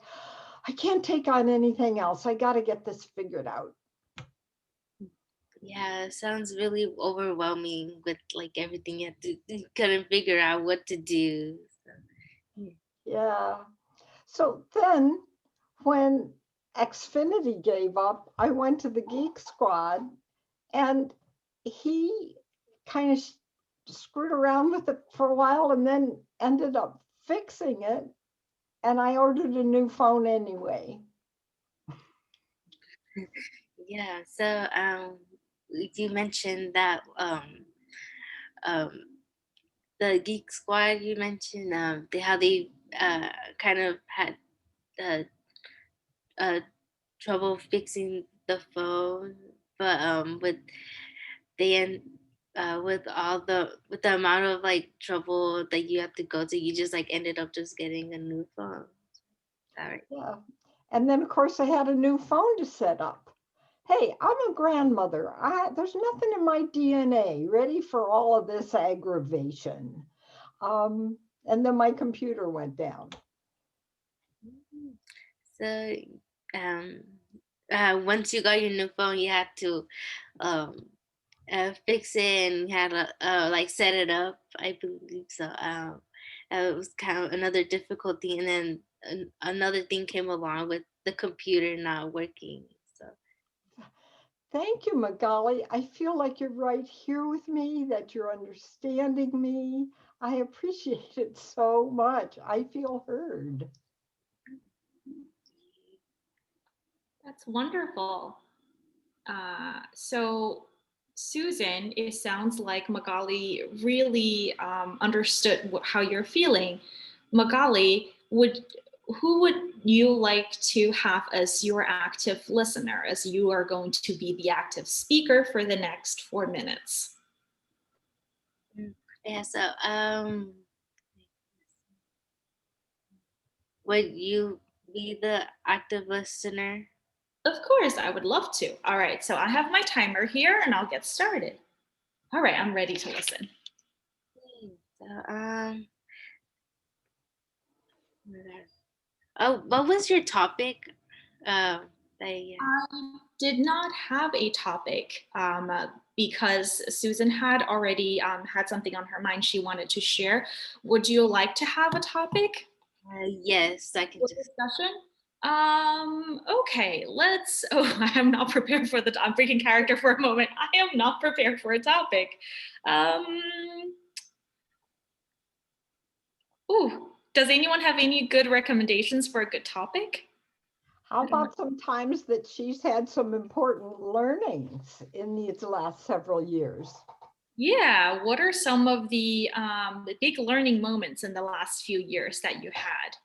I can't take on anything else. I got to get this figured out. Yeah, it sounds really overwhelming with like everything you couldn't figure out what to do. So, Yeah. So then when Xfinity gave up, I went to the Geek Squad and he kind of screwed around with it for a while and then ended up fixing it. And I ordered a new phone anyway. yeah, so you mentioned that um, the Geek Squad, you mentioned how they kind of had uh, uh, trouble fixing the phone, but with they end with the amount of like trouble that you have to go to, you just like ended up just getting a new phone. All right. Yeah. And then, of course, I had a new phone to set up. Hey, I'm a grandmother. There's nothing in my DNA ready for all of this aggravation. And then my computer went down. So um, once you got your new phone, you had to um, fix it and you had to like set it up. I believe so. It was kind of another difficulty, and then another thing came along with the computer not working. So Thank you, Magali. I feel like you're right here with me, that you're understanding me. I appreciate it so much. I feel heard. That's wonderful. So Susan, it sounds like Magali really understood how you're feeling. Magali, who would you like to have as your active listener, as you are going to be the active speaker for the next 4 minutes? Yeah, so would you be the active listener? Of course, I would love to. All right, so I have my timer here and I'll get started. All right, I'm ready to listen. So, what was your topic? I did not have a topic because Susan had already had something on her mind she wanted to share. Would you like to have a topic? Yes, I can just. Discussion? Okay, let's, I am not prepared for I'm breaking character for a moment. I am not prepared for a topic. Does anyone have any good recommendations for a good topic? How about some times that she's had some important learnings in these last several years? Yeah, what are some of the big learning moments in the last few years that you had?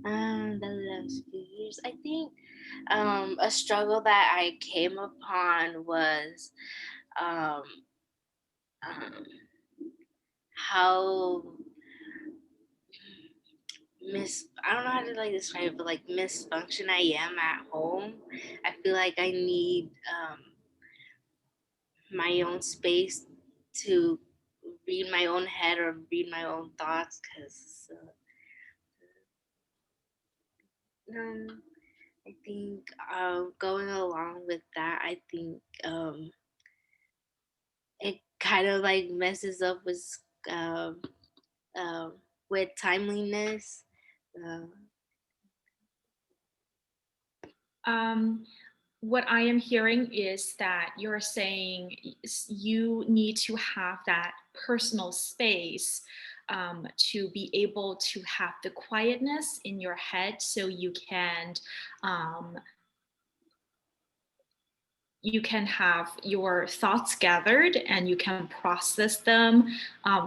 The last few years, I think a struggle that I came upon was how I don't know how to like describe it, but like misfunction I am at home. I feel like I need my own space to read my own head or read my own thoughts, because I think going along with that, I think it kind of like messes up with timeliness. What I am hearing is that you're saying you need to have that personal space to be able to have the quietness in your head so you can have your thoughts gathered and you can process them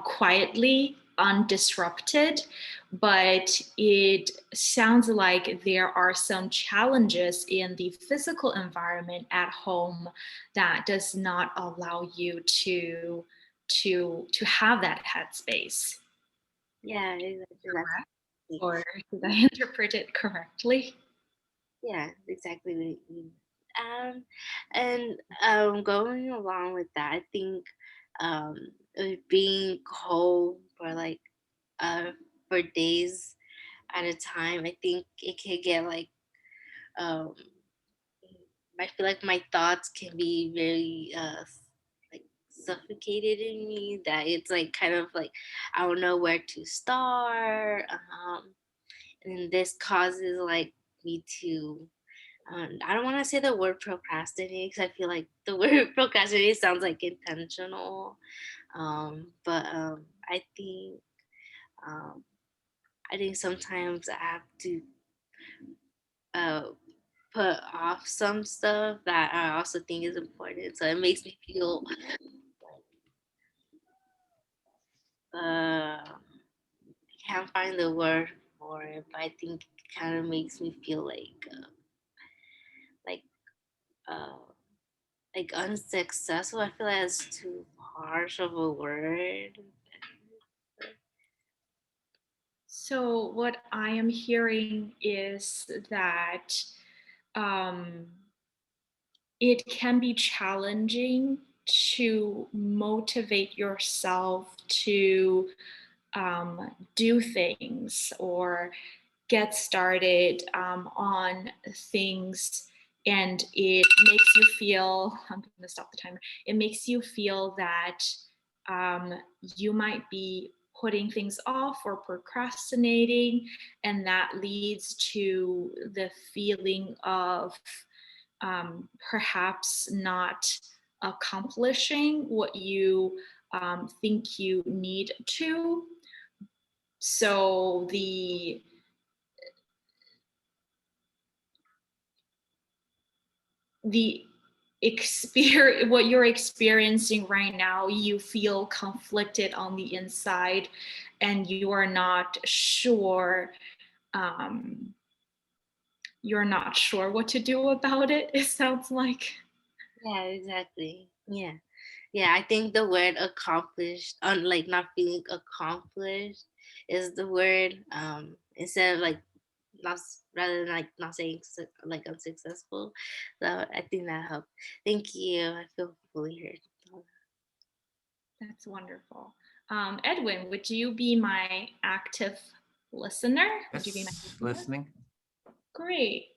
quietly, undisrupted. But it sounds like there are some challenges in the physical environment at home that does not allow you to have that headspace. Yeah, exactly. Or did I interpret it correctly? Yeah, exactly what you mean. And going along with that, I think being home for days at a time, I think it could get like I feel like my thoughts can be very like suffocated in me, that it's like kind of like I don't know where to start. And this causes like me to I don't want to say the word procrastinate, because I feel like the word procrastinate sounds like intentional. But I think sometimes I have to put off some stuff that I also think is important. So it makes me feel I can't find the word for it, but I think it kind of makes me feel like unsuccessful. I feel like that's too harsh of a word. So what I am hearing is that it can be challenging to motivate yourself to do things or get started on things, and it makes you feel, I'm going to stop the timer, it makes you feel that you might be putting things off or procrastinating, and that leads to the feeling of perhaps not accomplishing what you think you need to. So what you're experiencing right now, you feel conflicted on the inside and you are not sure what to do about it, it sounds like. Yeah, exactly. Yeah. Yeah, I think the word accomplished, like not feeling accomplished is the word. Instead of like not, rather than like not saying like unsuccessful. So I think that helped. Thank you. I feel fully heard. That's wonderful. Edwin, would you be my active listener? Would you be my listening? Great.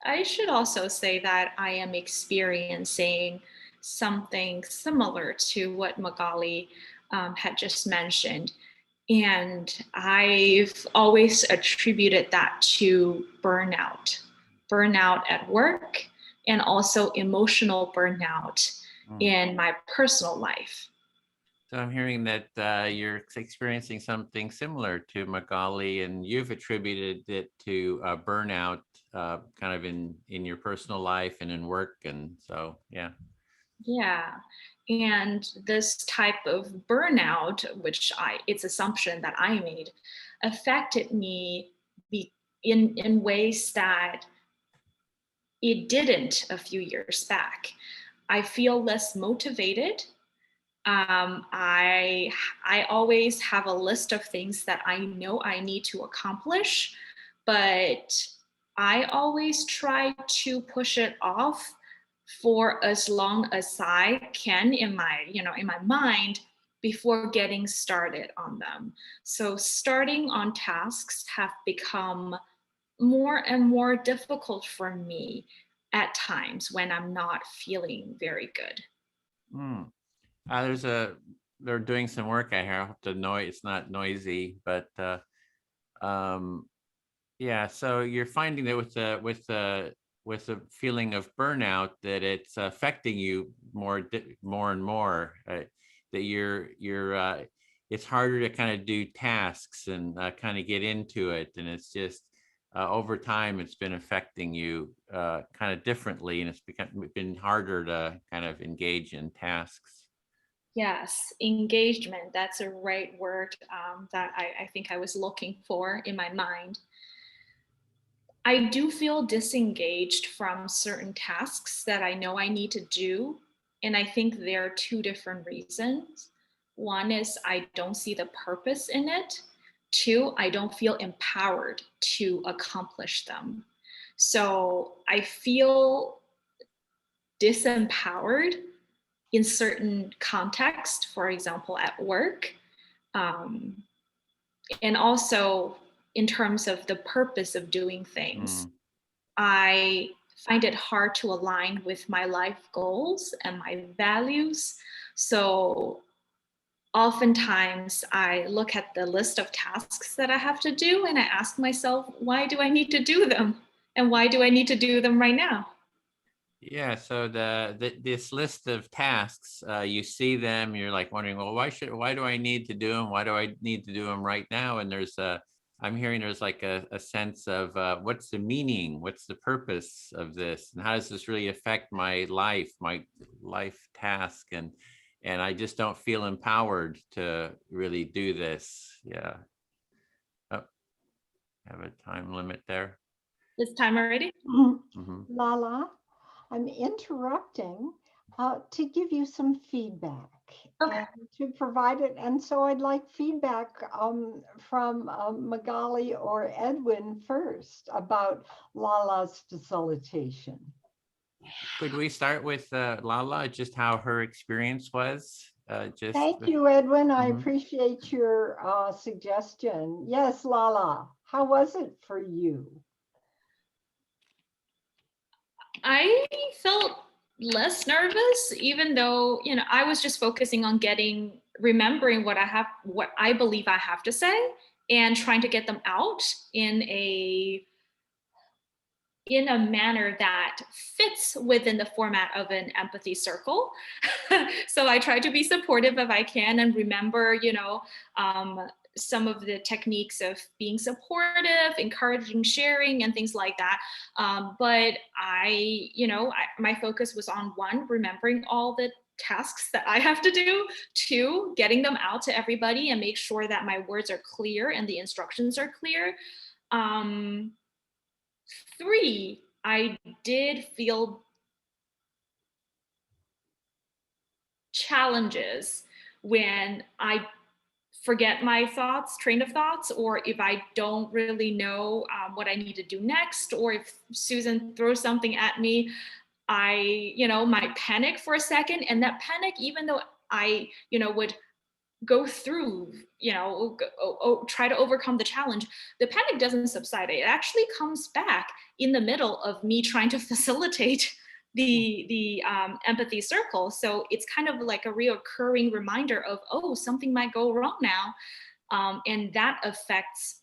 I should also say that I am experiencing something similar to what Magali had just mentioned. And I've always attributed that to burnout at work, and also emotional burnout in my personal life. So I'm hearing that you're experiencing something similar to Magali, and you've attributed it to burnout kind of in your personal life and in work. And so, yeah. Yeah. And this type of burnout, which it's assumption that I made, affected me in ways that it didn't a few years back. I feel less motivated. I always have a list of things that I know I need to accomplish, but I always try to push it off for as long as I can in my mind before getting started on them. So starting on tasks have become more and more difficult for me at times when I'm not feeling very good. They're doing some work out here. I hope it's not noisy, but yeah. So you're finding that with the feeling of burnout, that it's affecting you more and more. That you're it's harder to kind of do tasks and kind of get into it, and it's just over time it's been affecting you kind of differently, and it's been harder to kind of engage in tasks. Yes, engagement. That's a right word that I think I was looking for in my mind. I do feel disengaged from certain tasks that I know I need to do. And I think there are two different reasons. One is I don't see the purpose in it. Two, I don't feel empowered to accomplish them. So I feel disempowered in certain contexts, for example, at work, and also in terms of the purpose of doing things. I find it hard to align with my life goals and my values. So oftentimes I look at the list of tasks that I have to do and I ask myself, why do I need to do them? And why do I need to do them right now? Yeah, so this list of tasks, you see them, you're like wondering, well, why do I need to do them? Why do I need to do them right now? And I'm hearing there's like a sense of what's the meaning, what's the purpose of this, and how does this really affect my life task, and I just don't feel empowered to really do this. Yeah. Oh, have a time limit there. Is time already? Lala, I'm interrupting to give you some feedback and to provide it. And so I'd like feedback from Magali or Edwin first about Lala's facilitation. Could we start with Lala, just how her experience was? Thank you, Edwin. I appreciate your suggestion. Yes, Lala, how was it for you? I felt less nervous, even though, I was just focusing on getting remembering what I believe I have to say, and trying to get them out in a manner that fits within the format of an empathy circle. So I try to be supportive if I can, and remember, some of the techniques of being supportive, encouraging sharing, and things like that. But my focus was on, one, remembering all the tasks that I have to do, two, getting them out to everybody and make sure that my words are clear and the instructions are clear. Three, I did feel challenges when I forget my train of thoughts, or if I don't really know what I need to do next, or if Susan throws something at me, I might panic for a second. And that panic, even though I would go through, try to overcome the challenge, the panic doesn't subside. It actually comes back in the middle of me trying to facilitate the empathy circle. So it's kind of like a reoccurring reminder of, oh, something might go wrong now. And that affects,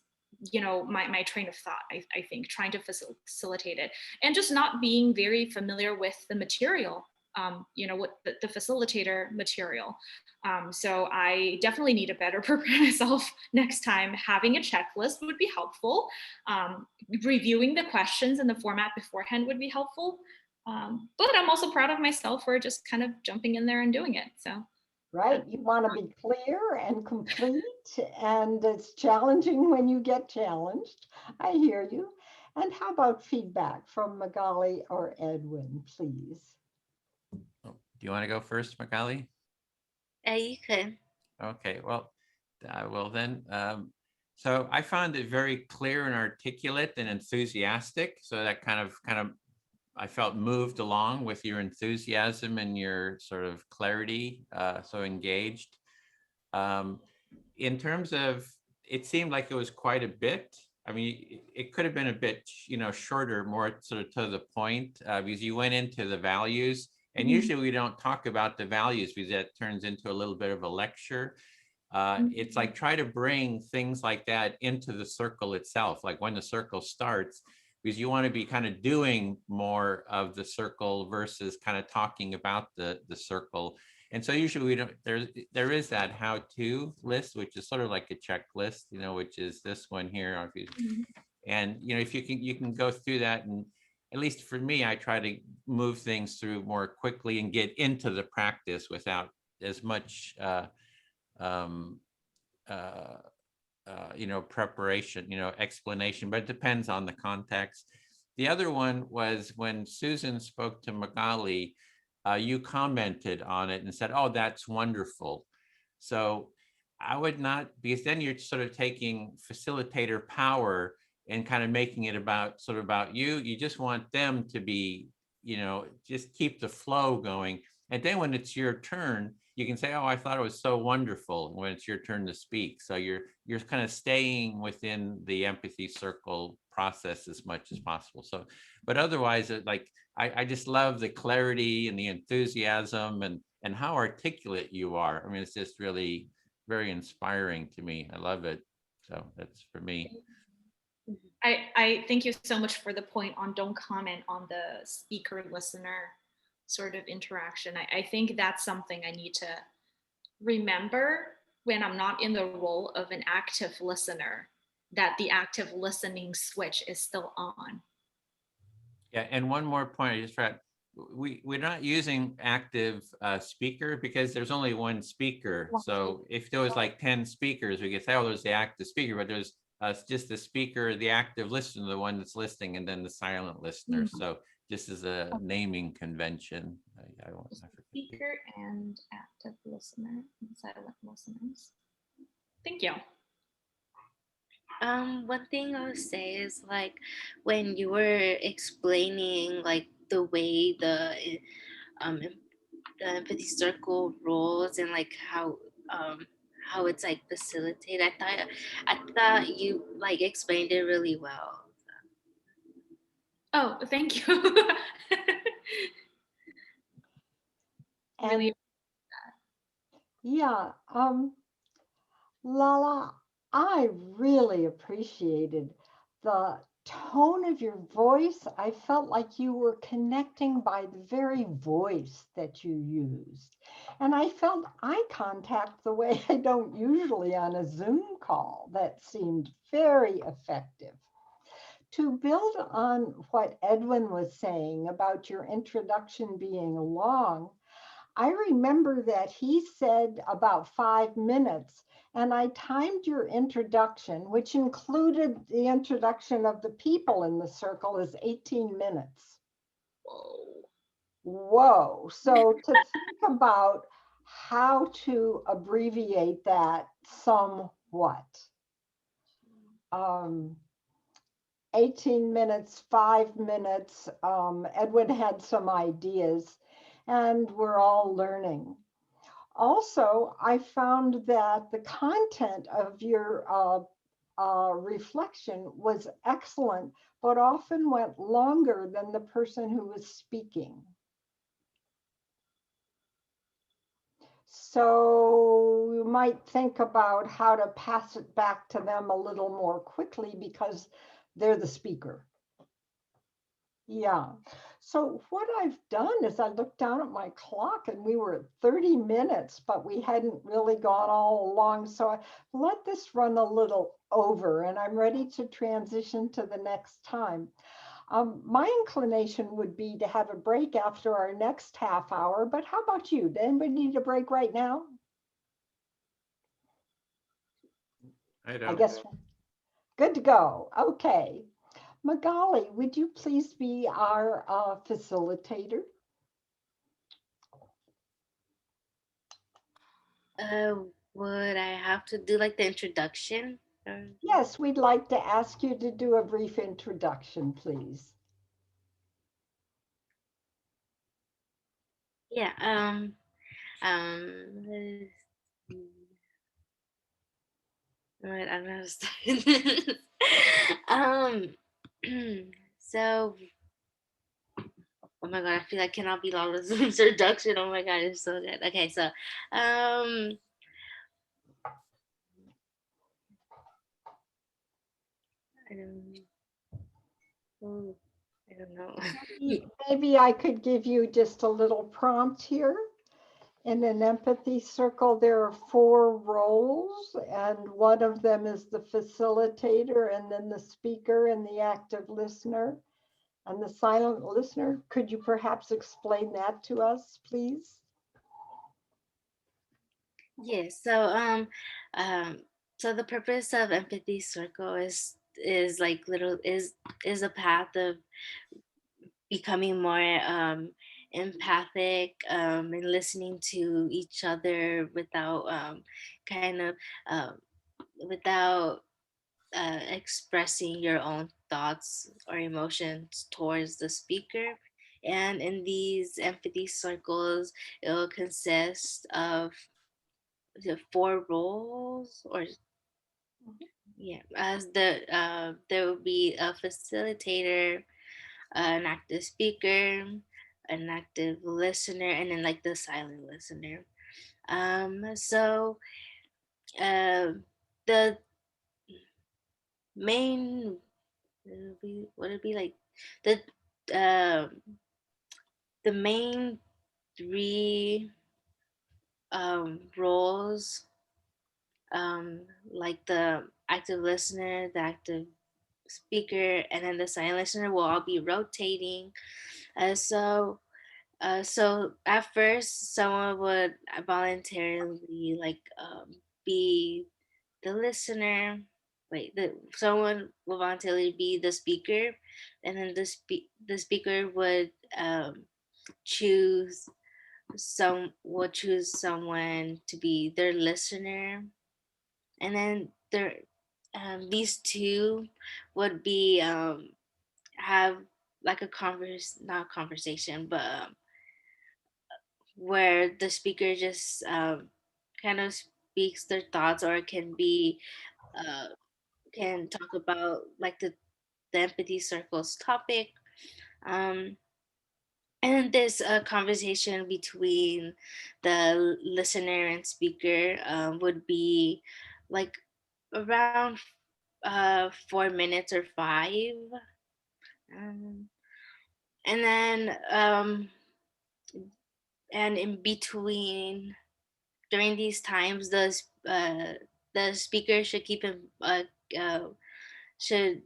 my train of thought, I think, trying to facilitate it. And just not being very familiar with the material, what the facilitator material. So I definitely need to better prepare myself next time. Having a checklist would be helpful. Reviewing the questions and the format beforehand would be helpful. But I'm also proud of myself for just kind of jumping in there and doing it. So. Right, you want to be clear and complete, and it's challenging when you get challenged. I hear you. And how about feedback from Magali or Edwin, please? Do you want to go first, Magali? You could. Okay, well then, so I found it very clear and articulate and enthusiastic. So that kind of I felt moved along with your enthusiasm and your sort of clarity, so engaged. In terms of, it seemed like it was quite a bit. I mean, it could have been a bit, shorter, more sort of to the point, because you went into the values. And usually we don't talk about the values because that turns into a little bit of a lecture. It's like, try to bring things like that into the circle itself, like when the circle starts, because you want to be kind of doing more of the circle versus kind of talking about the circle. And so usually we don't, there is that how-to list, which is sort of like a checklist, which is this one here. And if you can go through that, and at least for me, I try to move things through more quickly and get into the practice without as much preparation, explanation, but it depends on the context. The other one was when Susan spoke to Magali, you commented on it and said, oh, that's wonderful. So I would not, because then you're sort of taking facilitator power and kind of making it about you. You just want them to be, just keep the flow going. And then when it's your turn, you can say, oh, I thought it was so wonderful when it's your turn to speak. So you're kind of staying within the empathy circle process as much as possible. So, but otherwise, I just love the clarity and the enthusiasm and how articulate you are. I mean, it's just really very inspiring to me. I love it. So that's for me. I thank you so much for the point on don't comment on the speaker listener sort of interaction. I think that's something I need to remember when I'm not in the role of an active listener, that the active listening switch is still on. Yeah, and one more point I just forgot. We're not using active speaker because there's only one speaker. So if there was like 10 speakers, we could say, oh, there's the active speaker, but there's just the speaker, the active listener, the one that's listening, and then the silent listener. So just as a naming convention. Speaker and active listener and silent listeners. Thank you. One thing I would say is like when you were explaining like the way the empathy circle rolls and like how it's like facilitated, I thought you like explained it really well. Oh, thank you. Really. Yeah, Lala, I really appreciated the tone of your voice. I felt like you were connecting by the very voice that you used. And I felt eye contact the way I don't usually on a Zoom call. That seemed very effective. To build on what Edwin was saying about your introduction being long, I remember that he said about 5 minutes, and I timed your introduction, which included the introduction of the people in the circle, as 18 minutes. Whoa. So to think about how to abbreviate that somewhat. 18 minutes, 5 minutes. Edwin had some ideas, and we're all learning. Also, I found that the content of your reflection was excellent, but often went longer than the person who was speaking. So you might think about how to pass it back to them a little more quickly because they're the speaker. Yeah. So what I've done is I looked down at my clock and we were at 30 minutes, but we hadn't really gone all along. So I let this run a little over and I'm ready to transition to the next time. My inclination would be to have a break after our next half hour, but how about you? Does anybody need a break right now? I guess good to go. Okay. Magali, would you please be our facilitator? Would I have to do like the introduction? Yes, we'd like to ask you to do a brief introduction, please. Yeah. Right, I'm gonna start. So, oh my god, I feel like I cannot be Lala's introduction. Oh my god, it's so good. Okay, so, I don't know. Maybe I could give you just a little prompt here. In an empathy circle, there are 4 roles, and one of them is the facilitator, and then the speaker and the active listener, and the silent listener. Could you perhaps explain that to us, please? Yes. So the purpose of Empathy Circle is like little is a path of becoming more empathic and listening to each other without kind of without expressing your own thoughts or emotions towards the speaker. And in these empathy circles, it will consist of the 4 roles, or yeah, as there will be a facilitator, an active speaker, an active listener, and then like the silent listener. So the main would it be like the the main 3 roles, like the active listener, the active speaker, and then the silent listener will all be rotating. So at first, someone would voluntarily like be the listener. Wait, someone will voluntarily be the speaker, and then the speaker would choose choose someone to be their listener, and then these 2 would be have like a not conversation, but where the speaker just kind of speaks their thoughts, or uh, can talk about like the empathy circles topic. um and this conversation between the listener and speaker would be like around 4 minutes or 5. Um, and then and in between during these times the speaker should should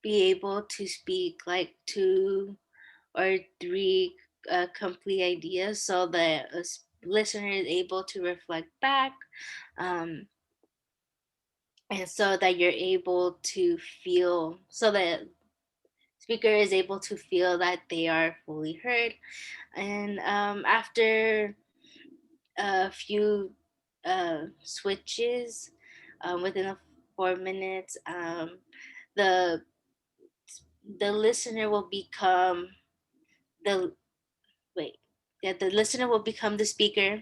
be able to speak like 2 or 3 complete ideas, so the listener is able to reflect back, um, and so that you're able to feel, so that speaker is able to feel that they are fully heard. And after a few switches within the 4 minutes, the the listener will become the wait yeah the listener will become the speaker,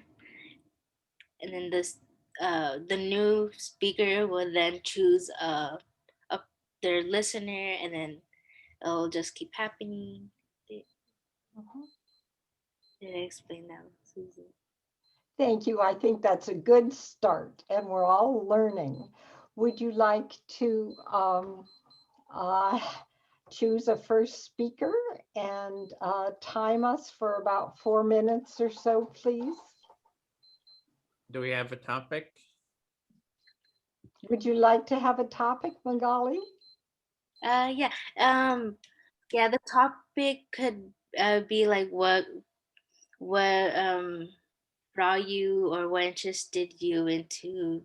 and then the new speaker will then choose their listener, and then it'll just keep happening. Did I explain that, Susan? Thank you. I think that's a good start, and we're all learning. Would you like to choose a first speaker and time us for about 4 minutes or so, please? Do we have a topic? Would you like to have a topic, Magali? Yeah. Yeah, the topic could be like what brought you, or what interested you into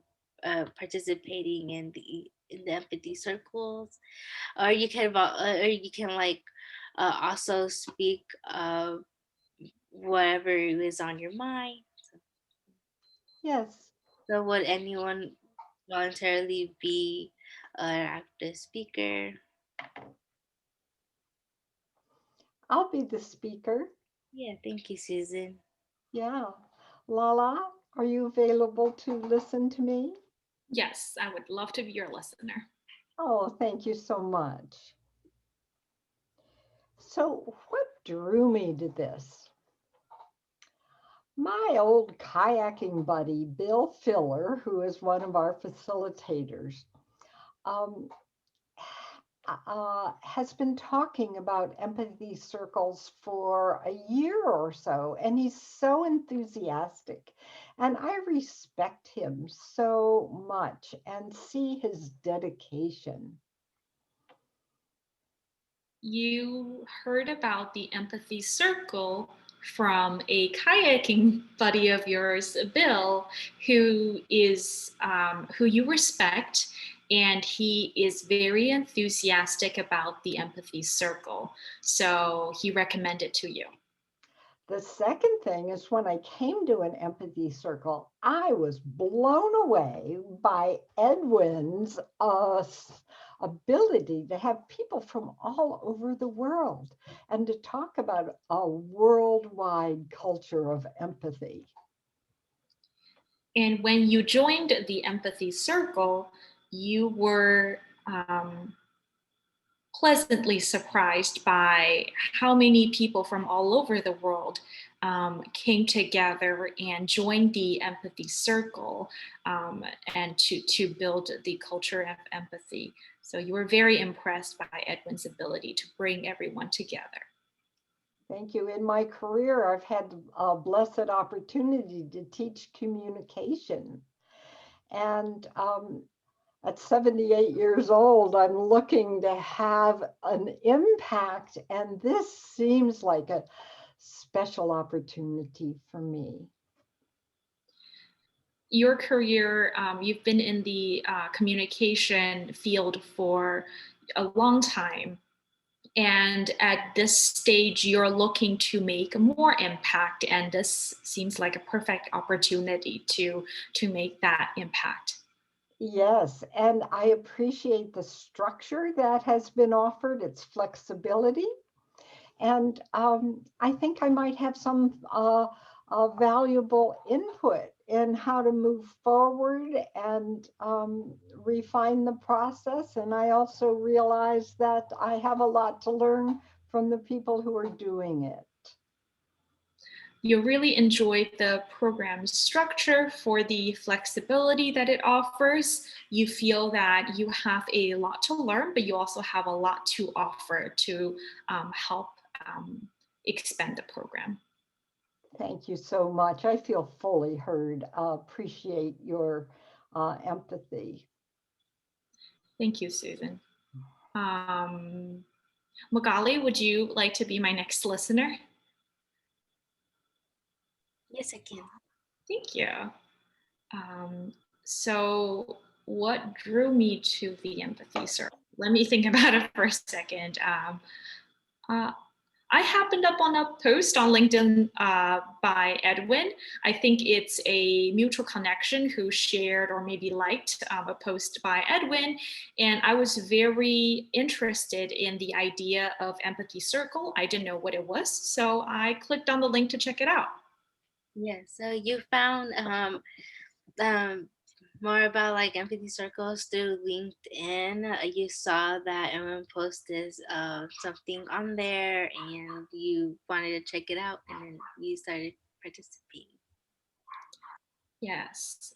participating in the empathy circles, or you can like also speak whatever is on your mind. Yes. So would anyone voluntarily be an active speaker? I'll be the speaker. Yeah, thank you, Susan. Yeah. Lala, are you available to listen to me? Yes, I would love to be your listener. Oh, thank you so much. So what drew me to this? My old kayaking buddy, Bill Filler, who is one of our facilitators, has been talking about empathy circles for a year or so, and he's so enthusiastic. And I respect him so much and see his dedication. You heard about the Empathy Circle from a kayaking buddy of yours, Bill, who you respect, and he is very enthusiastic about the Empathy Circle. So he recommended to you. The second thing is, when I came to an empathy circle, I was blown away by Edwin's ability to have people from all over the world and to talk about a worldwide culture of empathy. And when you joined the Empathy Circle, you were pleasantly surprised by how many people from all over the world came together and joined the Empathy Circle and to build the culture of empathy. So you were very impressed by Edwin's ability to bring everyone together. Thank you. In my career, I've had a blessed opportunity to teach communication. And at 78 years old, I'm looking to have an impact, and this seems like a special opportunity for me. Your career, you've been in the communication field for a long time. And at this stage, you're looking to make more impact. And this seems like a perfect opportunity to make that impact. Yes, and I appreciate the structure that has been offered, its flexibility. And I think I might have some valuable input in how to move forward and refine the process. And I also realize that I have a lot to learn from the people who are doing it. You really enjoyed the program structure for the flexibility that it offers. You feel that you have a lot to learn, but you also have a lot to offer to help expand the program. Thank you so much. I feel fully heard. Appreciate your empathy. Thank you, Susan. Magali, would you like to be my next listener? Yes, I can. Thank you. So what drew me to the Empathy Circle? Let me think about it for a second. I happened up on a post on LinkedIn by Edwin. I think it's a mutual connection who shared or maybe liked a post by Edwin. And I was very interested in the idea of Empathy Circle. I didn't know what it was, so I clicked on the link to check it out. Yeah, so you found more about like empathy circles through LinkedIn. You saw that everyone posted something on there and you wanted to check it out, and then you started participating. Yes.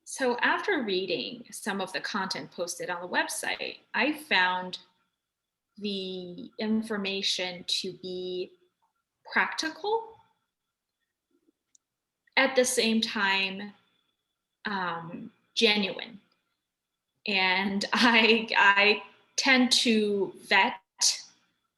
So after reading some of the content posted on the website, I found the information to be practical, at the same time genuine. And I tend to vet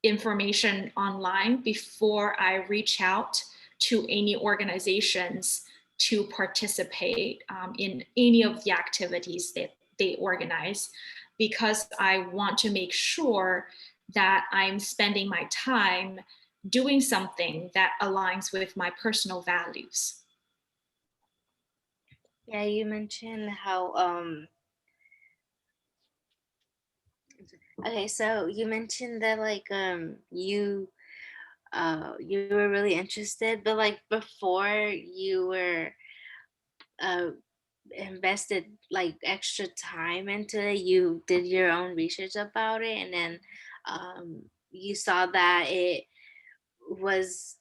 information online before I reach out to any organizations to participate in any of the activities that they organize, because I want to make sure that I'm spending my time doing something that aligns with my personal values. Yeah, you mentioned how okay, so you mentioned that like you were really interested, but like before you were invested like extra time into it, you did your own research about it, and then you saw that it was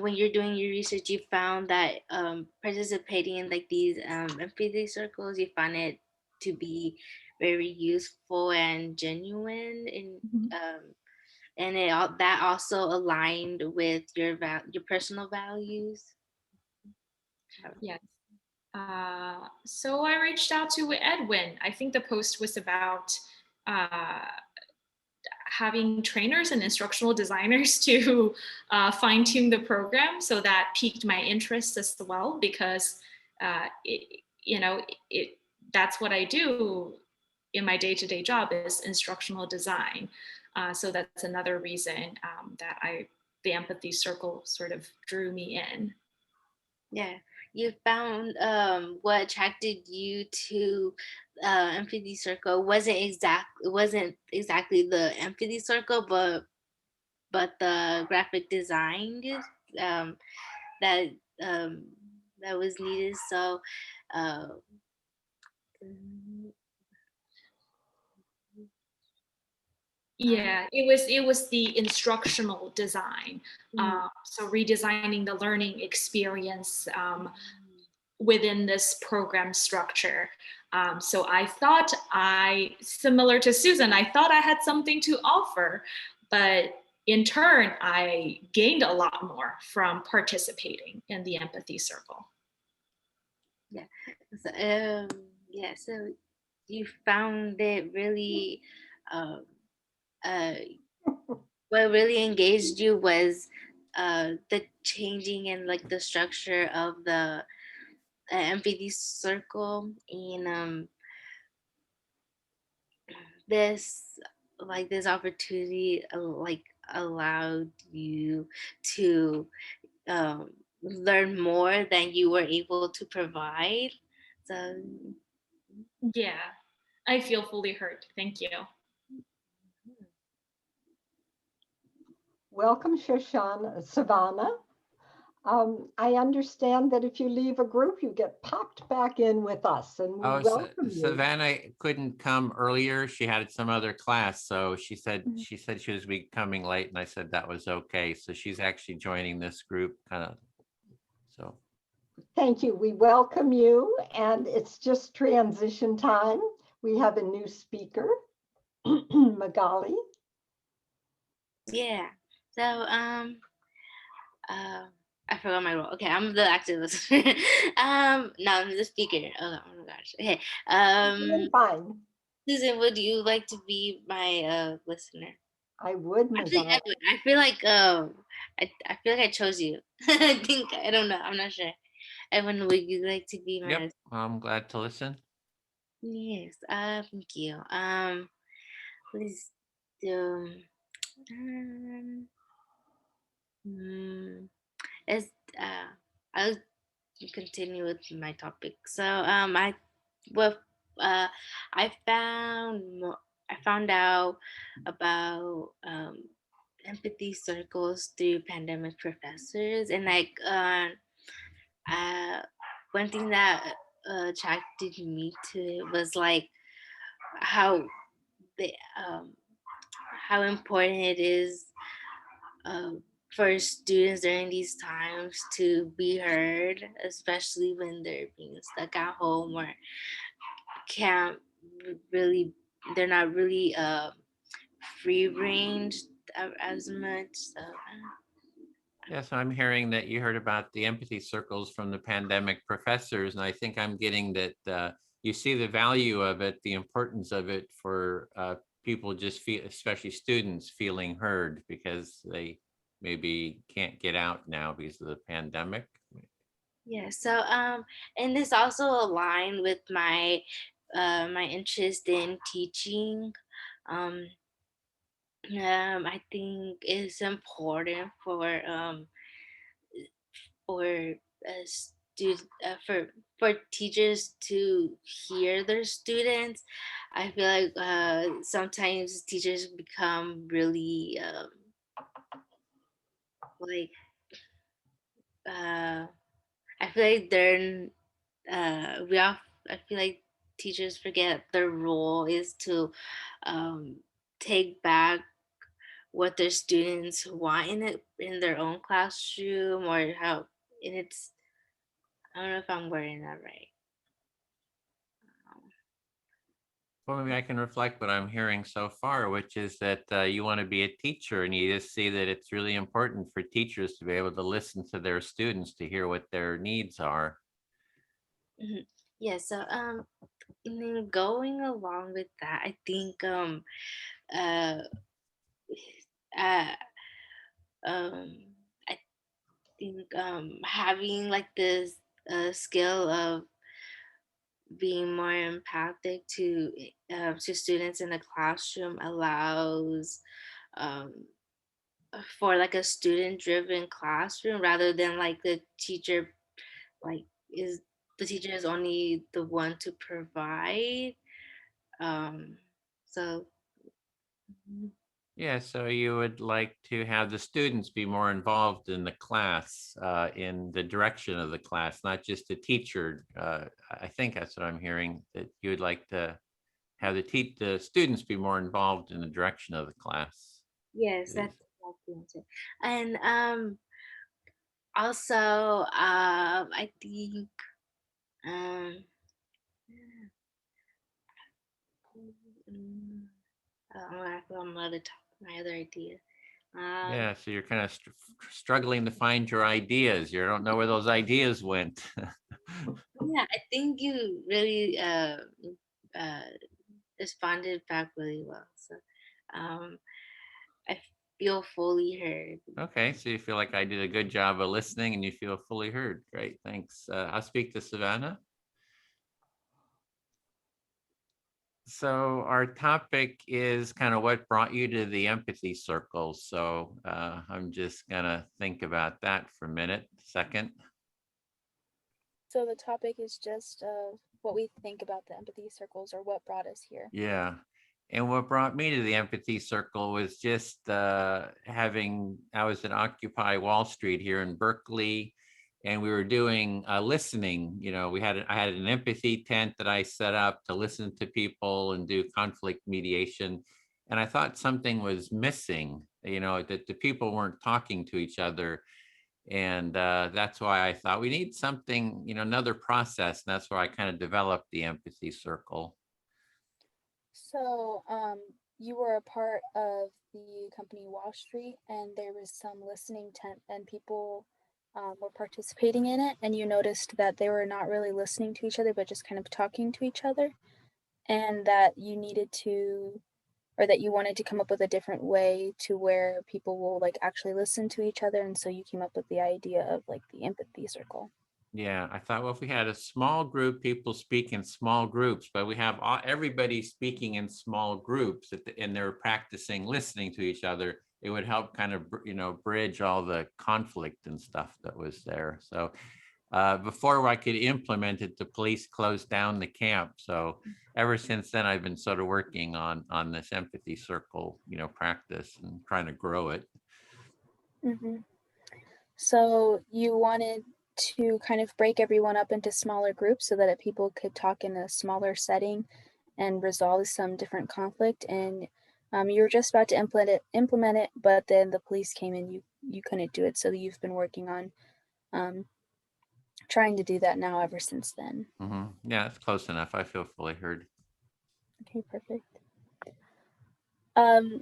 when you're doing your research, you found that participating in like these empathy circles, you found it to be very useful and genuine, and that also aligned with your personal values. Yes. So I reached out to Edwin. I think the post was about having trainers and instructional designers to fine tune the program. So that piqued my interest as well, because that's what I do in my day-to-day job is instructional design. So that's another reason that the Empathy Circle sort of drew me in. Yeah, you found what attracted you to empathy circle wasn't exactly the empathy circle, but the graphic design that that was needed. So yeah, it was the instructional design. So redesigning the learning experience within this program structure. So I thought similar to Susan, I thought I had something to offer, but in turn, I gained a lot more from participating in the Empathy Circle. Yeah, so you found it really what really engaged you was the changing and like the structure of the empathy circle, and this opportunity like allowed you to learn more than you were able to provide. So yeah, I feel fully heard. Thank you. Welcome, Savannah. I understand that if you leave a group, you get popped back in with us, and we Oh, welcome you. Savannah couldn't come earlier. She had some other class, so she said she was be coming late, and I said that was okay. So she's actually joining this group, kind of. So Thank you. We welcome you, and it's just transition time. We have a new speaker, Magali. Yeah. So I forgot my role. Okay, I'm the activist. No, I'm the speaker. Oh my gosh. Okay. Fine. Susan, would you like to be my listener? I would, Actually, Magali. I feel like I feel like I chose you. I don't know. I'm not sure. Evan, would you like to be my? yep, I'm glad to listen. Yes. Thank you. Please do. As I'll continue with my topic. So well I found out about empathy circles through pandemic professors, and like one thing that attracted me to it was like how the how important it is for students during these times to be heard, especially when they're being stuck at home or can't really, they're not really free range as much. So Yes, I'm hearing that you heard about the empathy circles from the pandemic professors, and I think I'm getting that you see the value of it, the importance of it for people just feel, especially students, feeling heard because they maybe can't get out now because of the pandemic. yeah, so and this also aligned with my my interest in teaching. I think it's important for for teachers to hear their students. I feel like sometimes teachers become really like I feel like they're I feel like teachers forget their role is to take back what their students want in their own classroom, or how, and it's, I don't know if I'm wording that right. Well, maybe I can reflect what I'm hearing so far, which is that you want to be a teacher and you just see that it's really important for teachers to be able to listen to their students to hear what their needs are. Mhm. Yeah, so and then going along with that, I think uh uh I think having like this skill of being more empathic to students in the classroom allows um for like a student driven classroom, rather than like the teacher like is the teacher is only the one to provide. um so Yeah, so you would like to have the students be more involved in the class, in the direction of the class, not just the teacher. I think that's what I'm hearing, that you would like to have the students be more involved in the direction of the class. yes, that's exactly it. And also I think um I forgot my other idea. Yeah, so you're kind of struggling to find your ideas. You don't know where those ideas went. Yeah, I think you really responded back really well. So I feel fully heard. Okay, so you feel like I did a good job of listening and you feel fully heard. Great, thanks. I'll speak to Savannah. So our topic is kind of what brought you to the empathy circle. So I'm just gonna think about that for a minute, second. So the topic is just what we think about the empathy circles or what brought us here. Yeah. And what brought me to the Empathy Circle was just I was at Occupy Wall Street here in Berkeley, and we were doing listening. I had an empathy tent that I set up to listen to people and do conflict mediation. And I thought something was missing, that the people weren't talking to each other. And that's why I thought we need something, another process. And that's why I kind of developed the Empathy Circle. So, you were a part of the company Wall Street, and there was some listening tent, and people were participating in it, and you noticed that they were not really listening to each other, but just kind of talking to each other, and that you needed to, or that you wanted to come up with a different way to where people will like actually listen to each other, and so you came up with the idea of like the Empathy Circle. Yeah, I thought, well, if we had a small group, people speak in small groups, but we have everybody speaking in small groups and they're practicing listening to each other, it would help kind of, bridge all the conflict and stuff that was there. So before I could implement it, the police closed down the camp. So ever since then, I've been sort of working on this Empathy Circle, practice and trying to grow it. Mm-hmm. So you wanted to kind of break everyone up into smaller groups so that people could talk in a smaller setting and resolve some different conflict. And you were just about to implement it, but then the police came and you couldn't do it. So you've been working on trying to do that now ever since then. Mm-hmm. Yeah, it's close enough. I feel fully heard. Okay, perfect.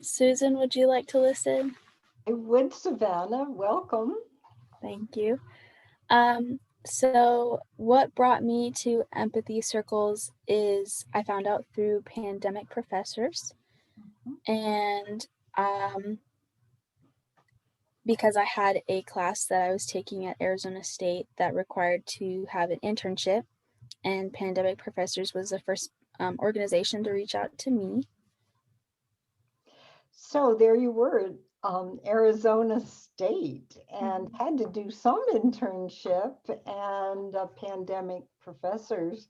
Susan, would you like to listen? I would, Savannah. Welcome. Thank you. So what brought me to Empathy Circles is I found out through pandemic professors, and because I had a class that I was taking at Arizona State that required to have an internship, and pandemic professors was the first organization to reach out to me. So there you were, Arizona State, and had to do some internship, and pandemic professors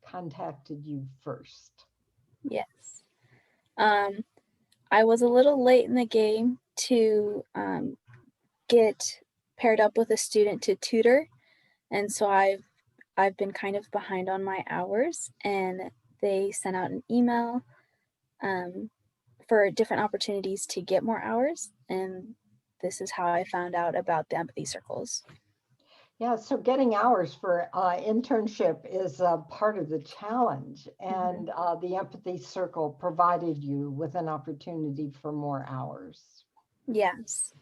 contacted you first. Yes. I was a little late in the game to get paired up with a student to tutor, and so I've been kind of behind on my hours, and they sent out an email for different opportunities to get more hours, and this is how I found out about the Empathy Circles. Yeah, so getting hours for internship is part of the challenge, and the Empathy Circle provided you with an opportunity for more hours. Yes.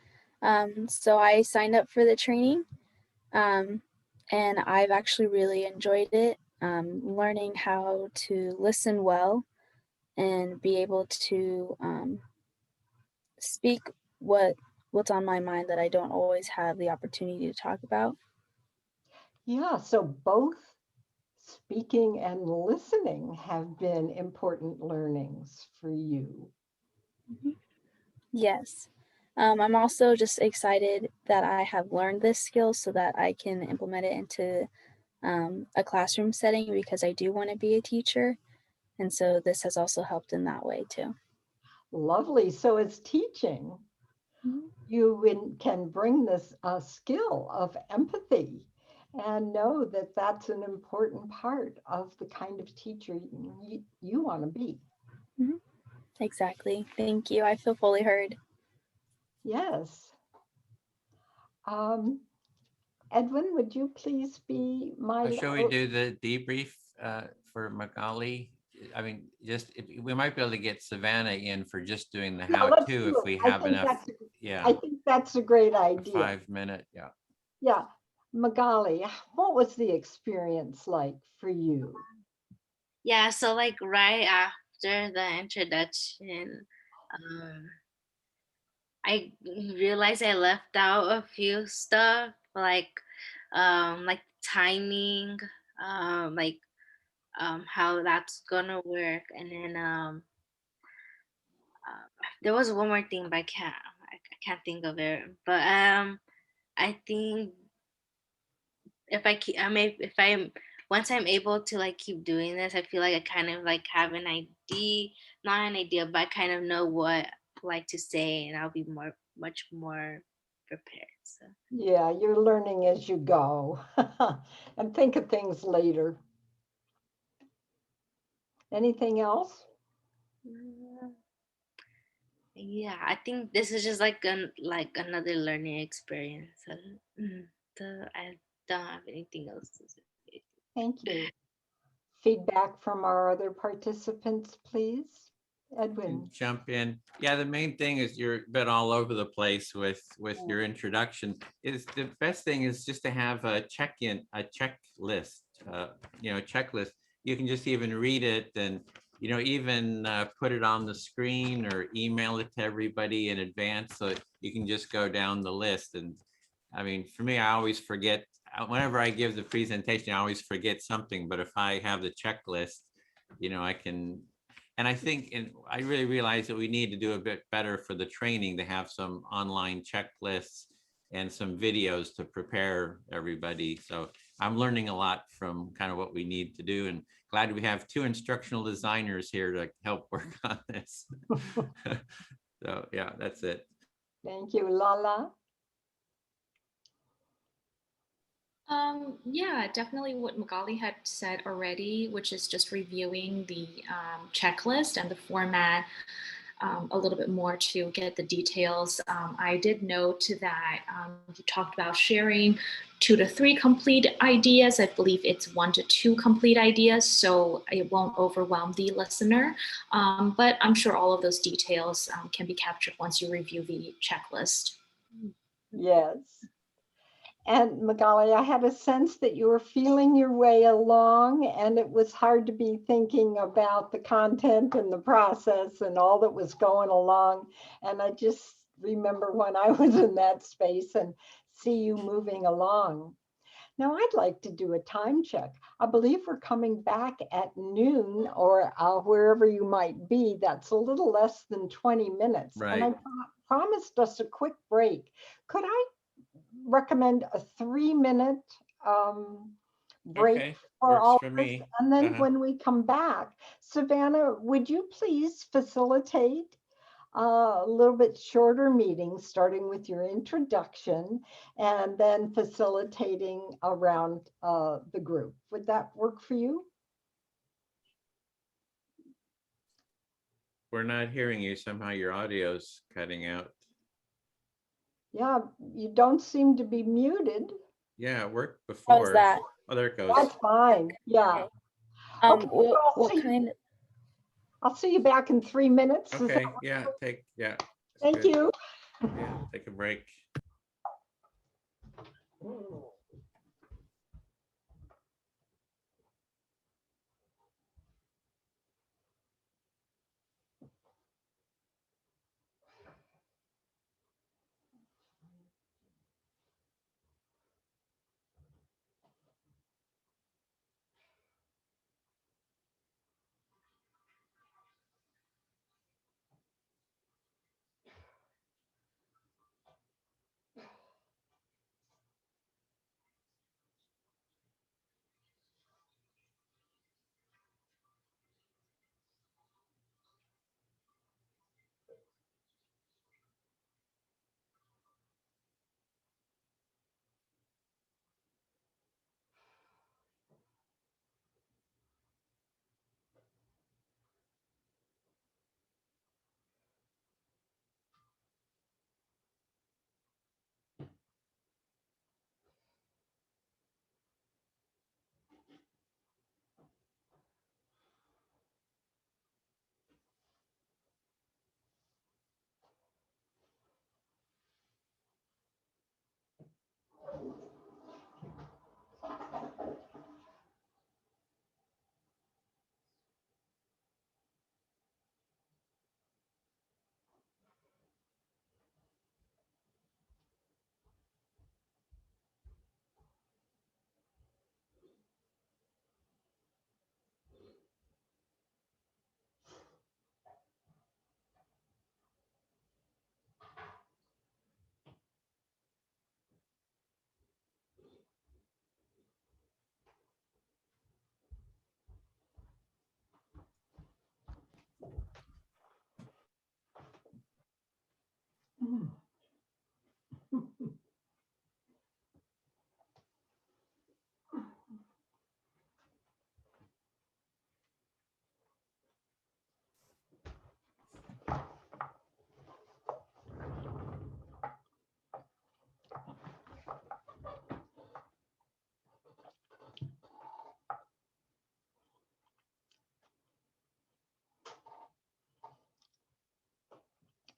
So I signed up for the training, and I've actually really enjoyed it, learning how to listen well and be able to speak what's on my mind that I don't always have the opportunity to talk about. Yeah, so both speaking and listening have been important learnings for you. Yes. I'm also just excited that I have learned this skill so that I can implement it into a classroom setting, because I do want to be a teacher. And so this has also helped in that way too. Lovely. So as teaching, you can bring this skill of empathy and know that that's an important part of the kind of teacher you want to be. Mm-hmm. Exactly. Thank you. I feel fully heard. Yes. Edwin, would you please be my... Shall we do the debrief for Magali? I mean, we might be able to get Savannah in for just doing the how-to if we have enough. Yeah, I think that's a great idea. 5 minute, yeah. Yeah, Magali, what was the experience like for you? Yeah, so like right after the introduction, I realized I left out a few stuff like timing, how that's gonna work, and then there was one more thing, but I can't think of it. But I think once I'm able to like keep doing this, I feel like I kind of like have an idea not an idea, but I kind of know what I like to say, and I'll be much more prepared. So Yeah, you're learning as you go and think of things later. Anything else? yeah, I think this is just like another learning experience. So, I don't have anything else to say. Thank you. Feedback from our other participants, please. Edwin. Jump in. Yeah, the main thing is you're a bit all over the place with your introduction. Is the best thing is just to have a checklist. Checklist. You can just even read it and even put it on the screen or email it to everybody in advance, so you can just go down the list. And I mean, for me, I always forget. Whenever I give the presentation, I always forget something. But if I have the checklist, I can. And I think, and I really realize that we need to do a bit better for the training, to have some online checklists and some videos to prepare everybody. So I'm learning a lot from kind of what we need to do, and glad we have 2 instructional designers here to help work on this. So yeah, that's it. Thank you. Lala? Yeah, definitely what Magali had said already, which is just reviewing the checklist and the format a little bit more to get the details. I did note that you talked about sharing 2 to 3 complete ideas. I believe it's 1 to 2 complete ideas, so it won't overwhelm the listener. But I'm sure all of those details can be captured once you review the checklist. Yes. And Magali, I had a sense that you were feeling your way along, and it was hard to be thinking about the content and the process and all that was going along. And I just remember when I was in that space and see you moving along. Now, I'd like to do a time check. I believe we're coming back at noon, or wherever you might be. That's a little less than 20 minutes. Right. And I promised us a quick break. Could I recommend a 3-minute break Okay, for works all for of us? me. And then when we come back, Savannah, would you please facilitate a little bit shorter meeting, starting with your introduction and then facilitating around the group? Would that work for you? We're not hearing you. Somehow your audio's cutting out. Yeah, you don't seem to be muted. Yeah, it worked before. How's that? Oh, there it goes. That's fine. Yeah. Okay. Okay, What kind of? I'll see you back in 3 minutes. Is that Okay, right? yeah, that's Thank good. you. Yeah, take a break.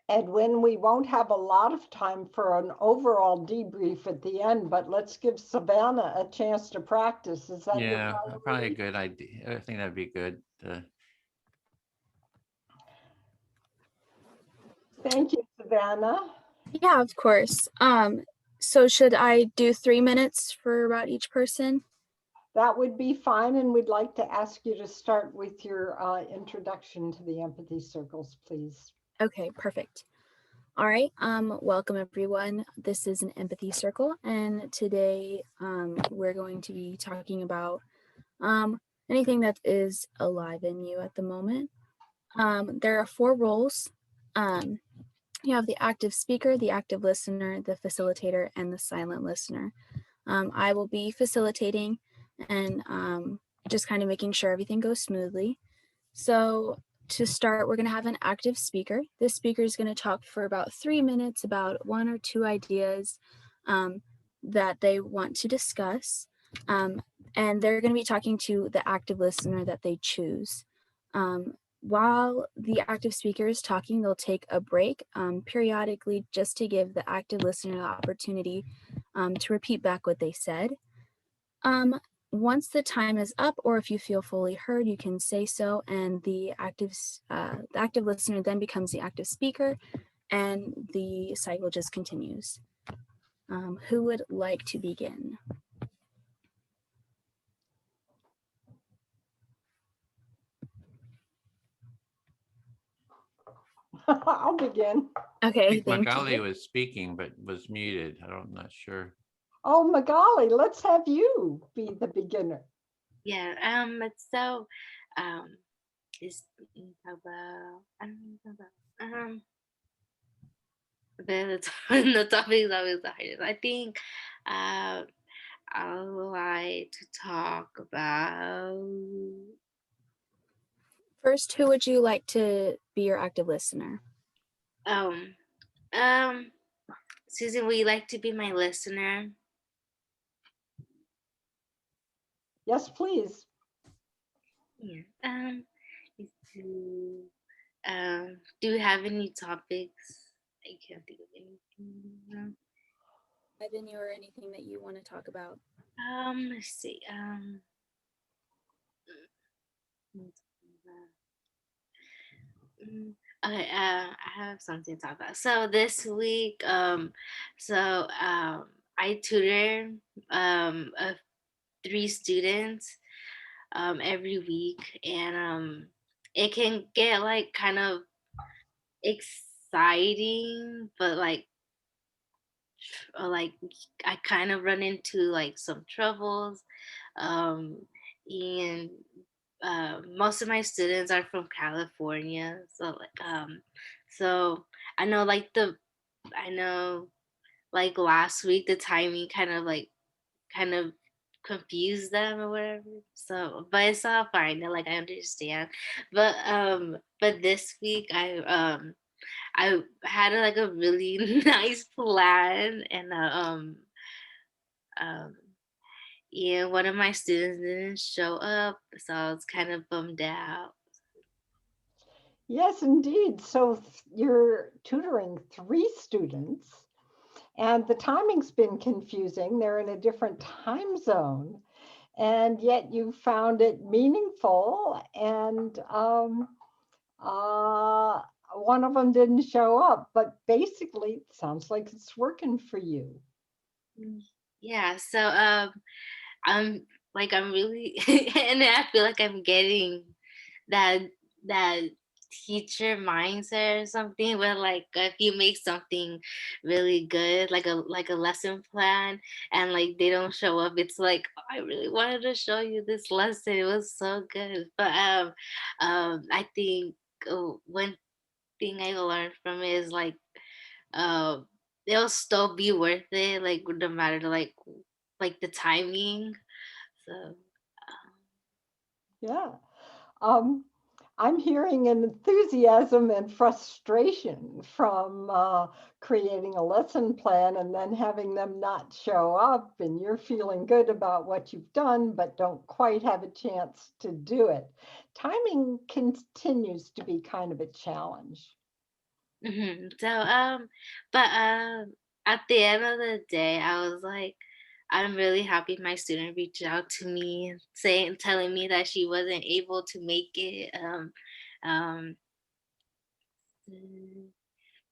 Edwin, we won't have a lot of time for an overall debrief at the end, but let's give Savannah a chance to practice. Is that your Yeah, priority? probably a good idea. I think that'd be good. Thank you, Savannah. Yeah, of course. So should I do 3 minutes for about each person? That would be fine, and we'd like to ask you to start with your introduction to the empathy circles, please. Okay, perfect. All right, welcome everyone. This is an empathy circle, and today we're going to be talking about anything that is alive in you at the moment. There are 4 roles. You have the active speaker, the active listener, the facilitator, and the silent listener. I will be facilitating and just kind of making sure everything goes smoothly. So to start, we're going to have an active speaker. This speaker is going to talk for about 3 minutes about 1 or 2 ideas that they want to discuss. And they're going to be talking to the active listener that they choose. While the active speaker is talking, they'll take a break periodically just to give the active listener the opportunity to repeat back what they said. Once the time is up, or if you feel fully heard, you can say so, and the active listener then becomes the active speaker, and the cycle just continues. Who would like to begin? I'll begin. I Okay, think thank Magali you. was speaking, but was muted. I'm not sure. Oh, Magali, let's have you be the beginner. Yeah. So, it's about the topic is always the hardest. I think I would like to talk about. First, who would you like to be your active listener? Susan, would you like to be my listener? Yes, please. Yeah. Do you have any topics? I can't think of anything. Evan, or anything that you want to talk about? Let's see. Okay, I have something to talk about. So this week, I tutor 3 students every week, and it can get like kind of exciting, but like I kind of run into like some troubles, and most of my students are from California, so I know like last week the timing kind of confused them or whatever. So, but it's all fine. Like I understand. But this week I had like a really nice plan, and yeah, one of my students didn't show up, so I was kind of bummed out. Yes, indeed. So you're tutoring 3 students, and the timing's been confusing. They're in a different time zone, and yet you found it meaningful, and one of them didn't show up, but basically it sounds like it's working for you. Yeah, so I'm really and I feel like I'm getting that that teacher mindset or something, where like if you make something really good, like a lesson plan, and like they don't show up, it's like, "Oh, I really wanted to show you this lesson, it was so good." But I think one thing I learned from it is like uh it'll still be worth it, like no matter like the timing. So Yeah. I'm hearing an enthusiasm and frustration from creating a lesson plan and then having them not show up, and you're feeling good about what you've done, but don't quite have a chance to do it. Timing continues to be kind of a challenge. So but at the end of the day, I was like, I'm really happy my student reached out to me saying, telling me that she wasn't able to make it. Um,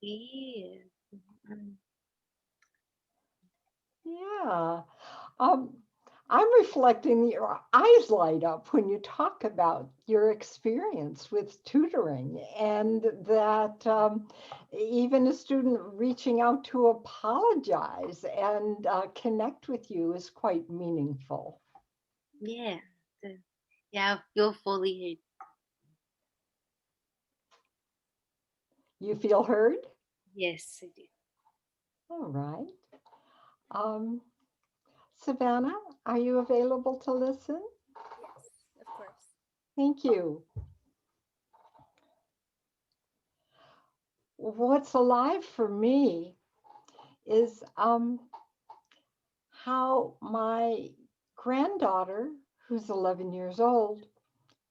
yeah. Yeah. Um, I'm reflecting your eyes light up when you talk about your experience with tutoring and that even a student reaching out to apologize and connect with you is quite meaningful. Yeah. Yeah, I feel fully You feel heard? heard. Yes, I do. All right. Um, Savannah, are you available to listen? Yes, of course. Thank you. What's alive for me is how my granddaughter, who's 11 years old,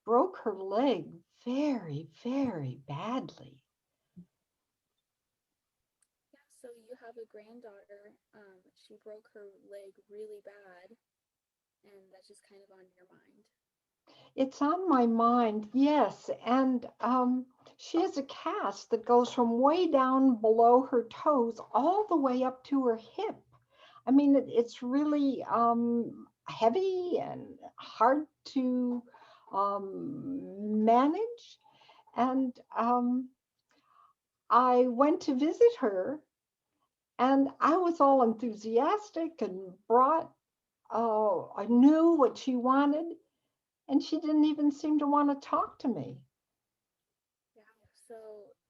broke her leg very, very badly. Yeah, so you have a granddaughter. She broke her leg really bad, and that's just kind of on your mind. It's on my mind, yes. And she has a cast that goes from way down below her toes all the way up to her hip. I mean, it's really heavy and hard to manage. And I went to visit her and I was all enthusiastic and brought, I knew what she wanted. And she didn't even seem to want to talk to me. Yeah, so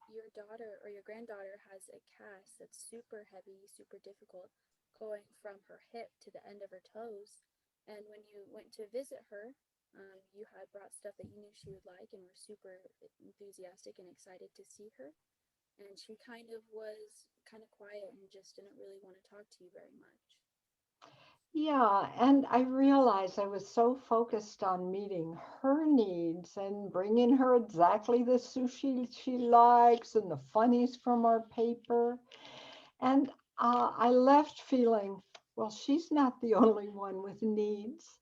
your daughter or your granddaughter has a cast that's super heavy, super difficult, going from her hip to the end of her toes. And when you went to visit her, you had brought stuff that you knew she would like and were super enthusiastic and excited to see her. And she kind of was kind of quiet and just didn't really want to talk to you very much. Yeah, and I realized I was so focused on meeting her needs and bringing her exactly the sushi she likes and the funnies from our paper. And I left feeling, well, she's not the only one with needs.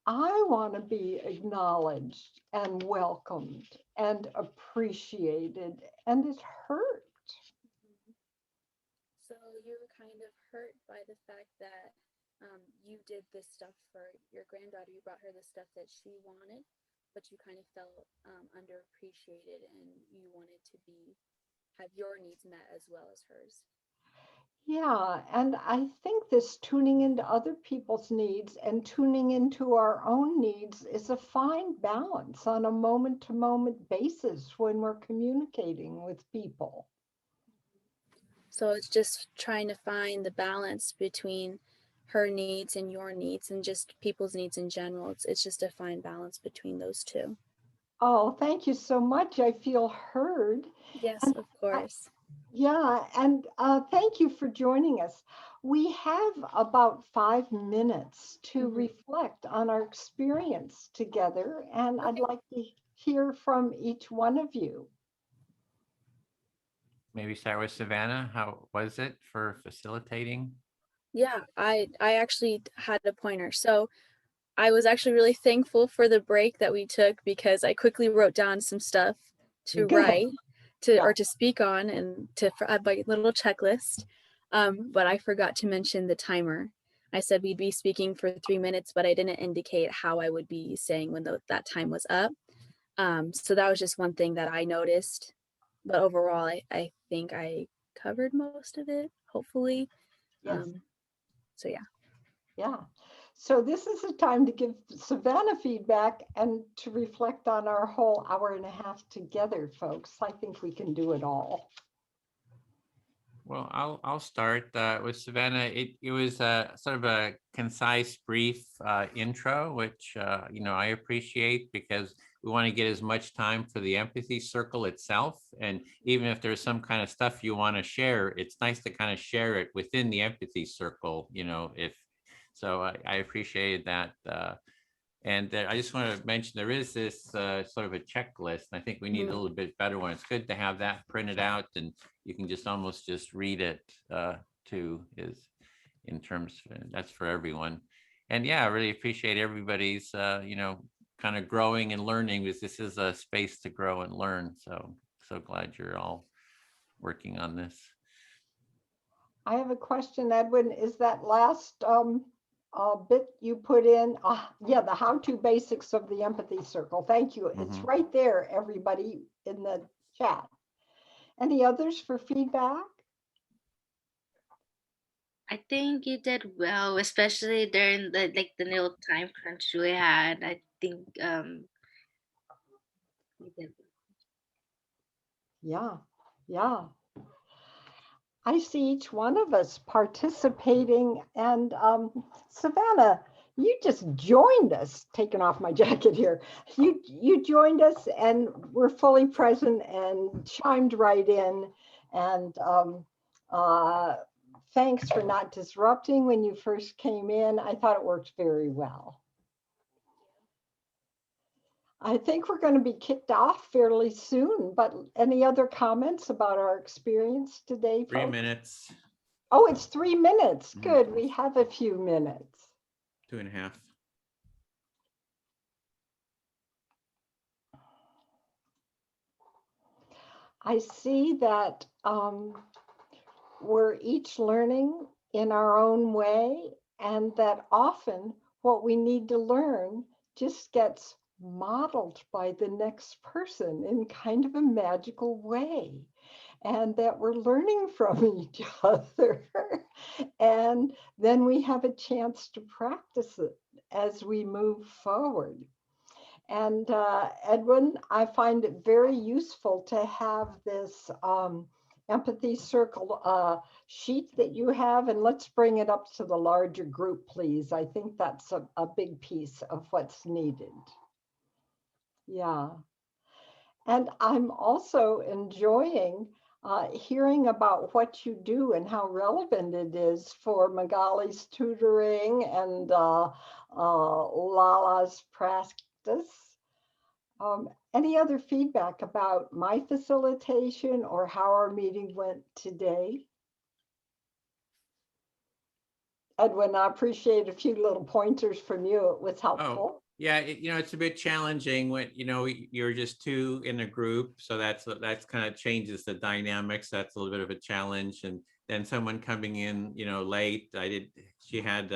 I want to be acknowledged and welcomed and appreciated, and it hurt. So you were kind of hurt by the fact that you did this stuff for your granddaughter. You brought her the stuff that she wanted, but you kind of felt underappreciated, and you wanted to have your needs met as well as hers. Yeah, and I think this tuning into other people's needs and tuning into our own needs is a fine balance on a moment to moment basis when we're communicating with people. So it's just trying to find the balance between her needs and your needs and just people's needs in general. It's just a fine balance between those two. Oh, thank you so much. I feel heard. Yes, And of course. yeah, and thank you for joining us. We have about 5 minutes to reflect on our experience together, and I'd like to hear from each one of you. Maybe start with Savannah. How was it for facilitating? Yeah, I actually had a pointer. So I was actually really thankful for the break that we took because I quickly wrote down some stuff to write or to speak on and to add my little checklist. But I forgot to mention the timer. I said we'd be speaking for 3 minutes, but I didn't indicate how I would be saying when that time was up. So that was just one thing that I noticed. But overall, I think I covered most of it, hopefully. Yes. So yeah. Yeah. So this is the time to give Savannah feedback and to reflect on our whole hour and a half together, folks. I think we can do it all. Well, I'll start with Savannah. It was sort of a concise, brief intro, which I appreciate because we want to get as much time for the empathy circle itself. And even if there's some kind of stuff you want to share, it's nice to kind of share it within the empathy circle. If so, I appreciated that. And I just want to mention there is this sort of a checklist. And I think we need a little bit better one. It's good to have that printed out, and you can just almost just read it too. Is in terms that's for everyone. And yeah, I really appreciate everybody's kind of growing and learning, because this is a space to grow and learn. So glad you're all working on this. I have a question, Edwin. Is that last bit you put in? Yeah, the how-to basics of the empathy circle. Thank you. It's right there, everybody, in the chat. Any others for feedback? I think you did well, especially during the little time crunch we had. I think you did. Yeah. I see each one of us participating, and Savannah, you just joined us, taking off my jacket here. You joined us and were fully present and chimed right in. And thanks for not disrupting when you first came in. I thought it worked very well. I think we're going to be kicked off fairly soon, but any other comments about our experience today, folks? 3 minutes. Oh, it's 3 minutes. Good. We have a few minutes. 2.5. I see that we're each learning in our own way, and that often what we need to learn just gets modeled by the next person in kind of a magical way, and that we're learning from each other. And then we have a chance to practice it as we move forward. And Edwin, I find it very useful to have this Empathy Circle sheet that you have, and let's bring it up to the larger group, please. I think that's a big piece of what's needed. Yeah. And I'm also enjoying hearing about what you do and how relevant it is for Magali's tutoring and Lala's practice. Any other feedback about my facilitation or how our meeting went today? Edwin, I appreciate a few little pointers from you. It was helpful. Yeah, it's a bit challenging when you're just two in a group, so that's kind of changes the dynamics. That's a little bit of a challenge, and then someone coming in late. She had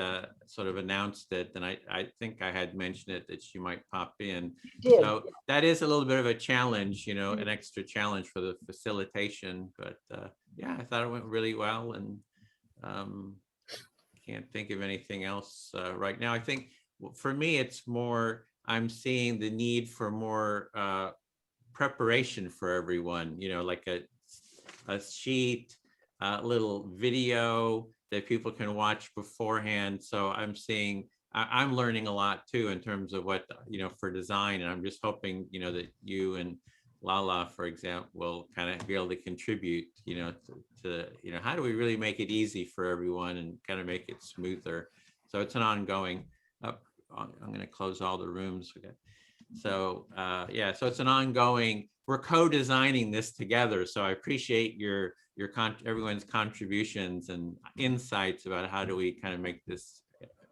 sort of announced it, and I think I had mentioned it that she might pop in. So that is a little bit of a challenge, an extra challenge for the facilitation. But yeah, I thought it went really well, and can't think of anything else right now. I think. For me, it's more, I'm seeing the need for more preparation for everyone, like a sheet, a little video that people can watch beforehand. So I'm learning a lot too in terms of what, for design. And I'm just hoping, that you and Lala, for example, will kind of be able to contribute, to how do we really make it easy for everyone and kind of make it smoother. So it's an ongoing. I'm going to close all the rooms. So yeah, so it's an ongoing, we're co-designing this together. So I appreciate everyone's contributions and insights about how do we kind of make this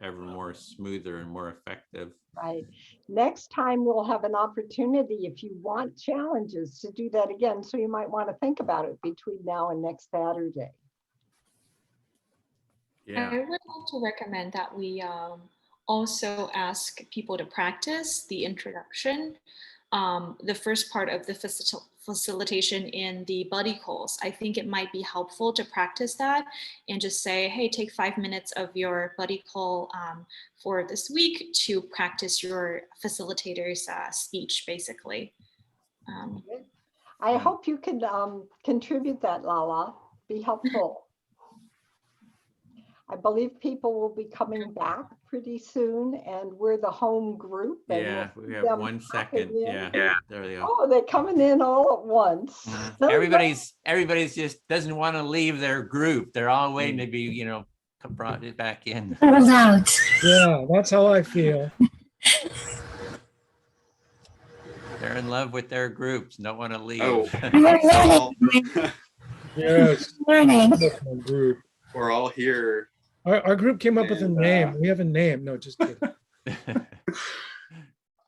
ever more smoother and more effective. Right. Next time we'll have an opportunity, if you want challenges, to do that again. So you might want to think about it between now and next Saturday. Yeah. I would like to recommend that we also ask people to practice the introduction, the first part of the facilitation in the buddy calls. I think it might be helpful to practice that and just say, hey, take 5 minutes of your buddy call for this week to practice your facilitator's speech, basically. I hope you can contribute that, Lala. Be helpful. I believe people will be coming back pretty soon, and we're the home group. And yeah, we have 1 second. Yeah, there they go. Oh, they're coming in all at once. Everybody's just doesn't want to leave their group. They're all waiting to be, brought back in. Yeah, that's how I feel. They're in love with their groups, don't want to leave. Oh, Yes. Learning. Wonderful group. we're all here. Our group came up with a And, name. We have a name. No, just kidding.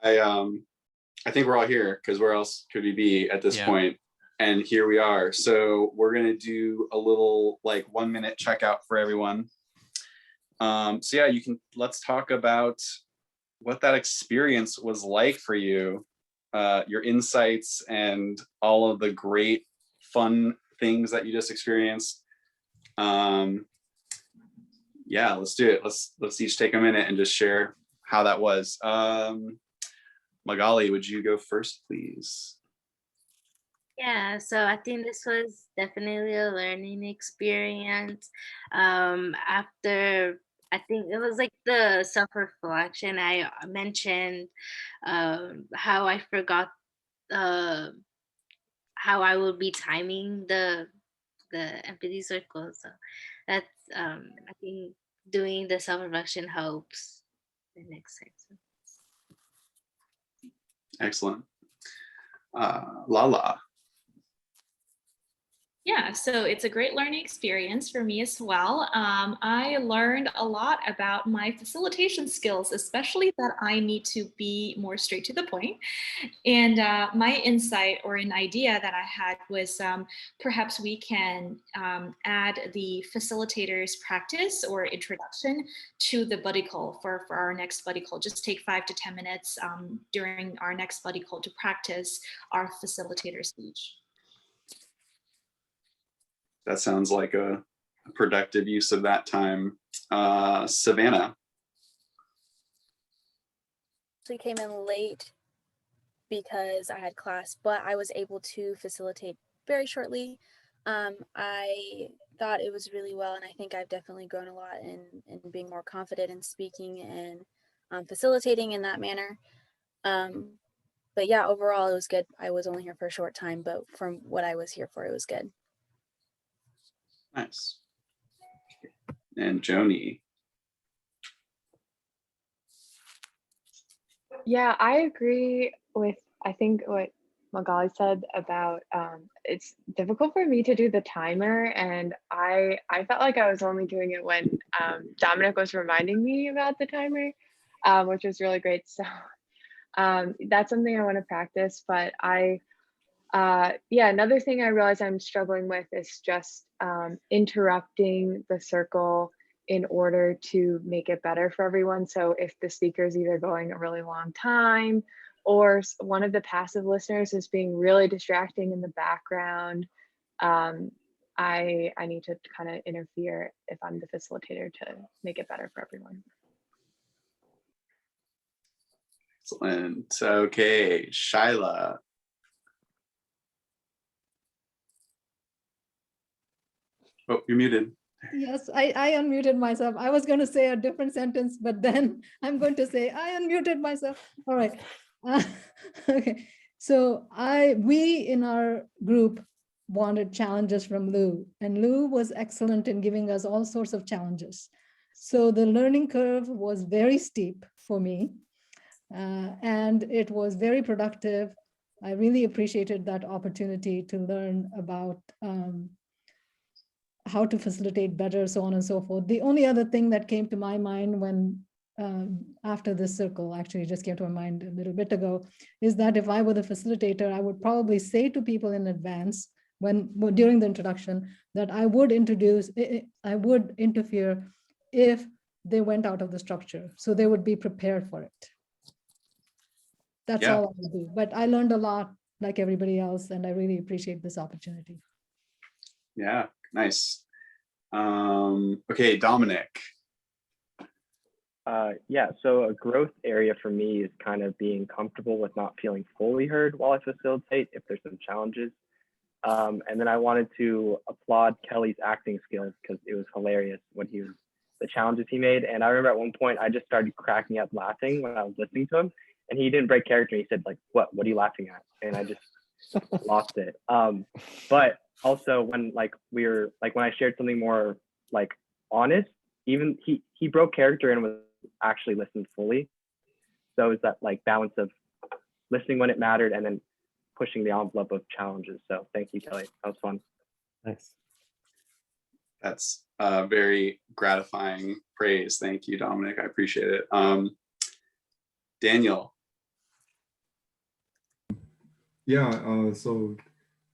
I think we're all here because where else could we be at this Yeah. point? And here we are. So we're gonna do a little like 1 minute checkout for everyone. So yeah, let's talk about what that experience was like for you, your insights and all of the great fun things that you just experienced. Yeah, let's do it. Let's each take a minute and just share how that was. Magali, would you go first, please? Yeah, so I think this was definitely a learning experience. After, I think it was like the self-reflection, I mentioned how I forgot how I would be timing the empathy circle. So that's I think doing the self-reflection helps the next time. Excellent. Lala. Yeah, so it's a great learning experience for me as well. I learned a lot about my facilitation skills, especially that I need to be more straight to the point. And my insight or an idea that I had was perhaps we can add the facilitator's practice or introduction to the buddy call for our next buddy call. Just take 5 to 10 minutes during our next buddy call to practice our facilitator speech. That sounds like a productive use of that time. Savannah. We came in late because I had class, but I was able to facilitate very shortly. I thought it was really well, and I think I've definitely grown a lot in being more confident in speaking and facilitating in that manner. But yeah, overall it was good. I was only here for a short time, but from what I was here for, it was good. Nice. And Joni. Yeah, I agree with, I think what Magali said about it's difficult for me to do the timer, and I felt like I was only doing it when Dominic was reminding me about the timer, which was really great. So that's something I want to practice. But yeah, another thing I realize I'm struggling with is just interrupting the circle in order to make it better for everyone. So if the speaker is either going a really long time or one of the passive listeners is being really distracting in the background, I need to kind of interfere if I'm the facilitator to make it better for everyone. Excellent. Okay, Shyla. Oh, you're muted. Yes, I unmuted myself. I was going to say a different sentence, but then I'm going to say I unmuted myself. All right. Okay. So we in our group wanted challenges from Lou, and Lou was excellent in giving us all sorts of challenges. So the learning curve was very steep for me, and it was very productive. I really appreciated that opportunity to learn about how to facilitate better, so on and so forth. The only other thing that came to my mind when after this circle, actually just came to my mind a little bit ago, is that if I were the facilitator, I would probably say to people in advance during the introduction that I would interfere if they went out of the structure, so they would be prepared for it. That's all I would do. But I learned a lot like everybody else, and I really appreciate this opportunity. Yeah, nice. Okay, Dominic. Yeah, so a growth area for me is kind of being comfortable with not feeling fully heard while I facilitate if there's some challenges. And then I wanted to applaud Kelly's acting skills because it was hilarious the challenges he made. And I remember at one point I just started cracking up laughing when I was listening to him, and he didn't break character. He said like, what are you laughing at? And I just lost it. But also when when I shared something more like honest, even he broke character and was actually listened fully. So it's that like balance of listening when it mattered, and then pushing the envelope of challenges. So thank you, Kelly. That was fun. Nice. That's very gratifying praise. Thank you, Dominic. I appreciate it. Daniel. Yeah, so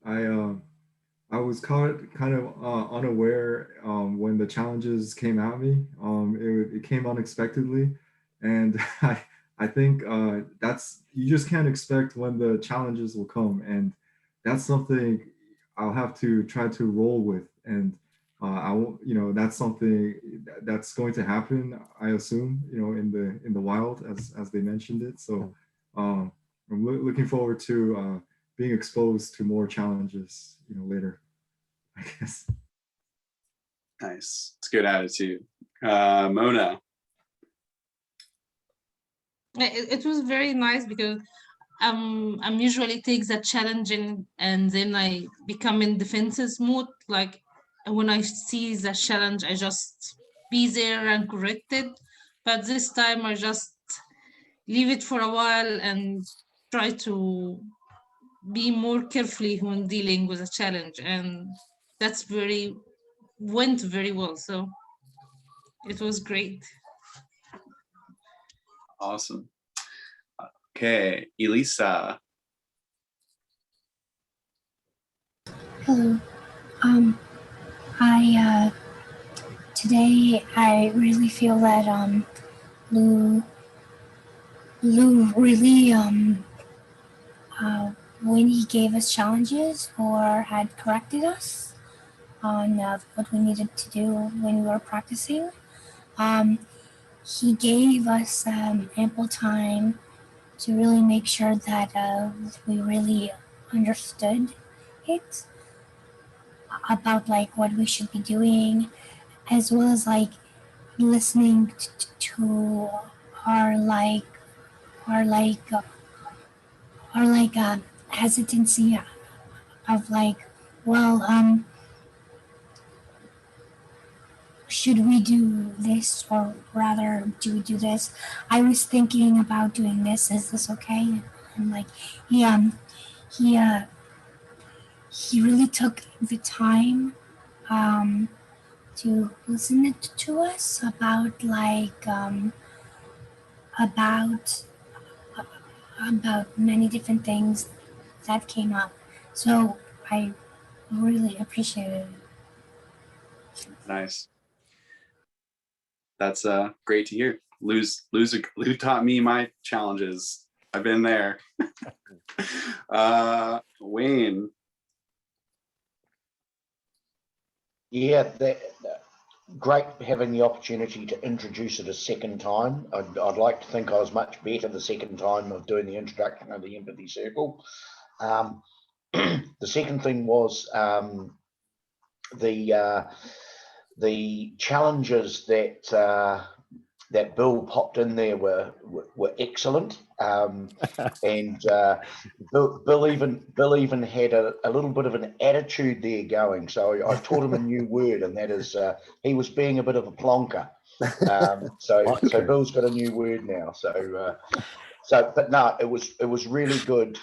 I was caught kind of unaware when the challenges came at me. It came unexpectedly, and I think that's, you just can't expect when the challenges will come, and that's something I'll have to try to roll with. And I won't, that's something that's going to happen, I assume, in the wild, as they mentioned it. So I'm looking forward to being exposed to more challenges, later, I guess. Nice. It's a good attitude. Mona. It was very nice because I'm usually takes a challenge and then I become in defenses mode. Like when I see the challenge, I just be there and correct it. But this time I just leave it for a while and try to be more carefully when dealing with a challenge, and that's went very well. So it was great. Awesome. Okay, Elisa. Hello. Today I really feel that Lou really when he gave us challenges or had corrected us on what we needed to do when we were practicing, he gave us ample time to really make sure that we really understood it about like what we should be doing, as well as like listening to our hesitancy of like, well, should we do this, or rather do we do this? I was thinking about doing this. Is this okay? And like he really took the time to listen to us about like about many different things that came up. So I really appreciated it. Nice. That's great to hear. Lou taught me my challenges. I've been there. Wayne. Yeah, great having the opportunity to introduce it a second time. I'd like to think I was much better the second time of doing the introduction of the Empathy Circle. The second thing was the challenges that Bill popped in there were excellent, and Bill even had a little bit of an attitude there going. So I taught him a new word, and that is he was being a bit of a plonker. So Bill's got a new word now. But no, it was really good,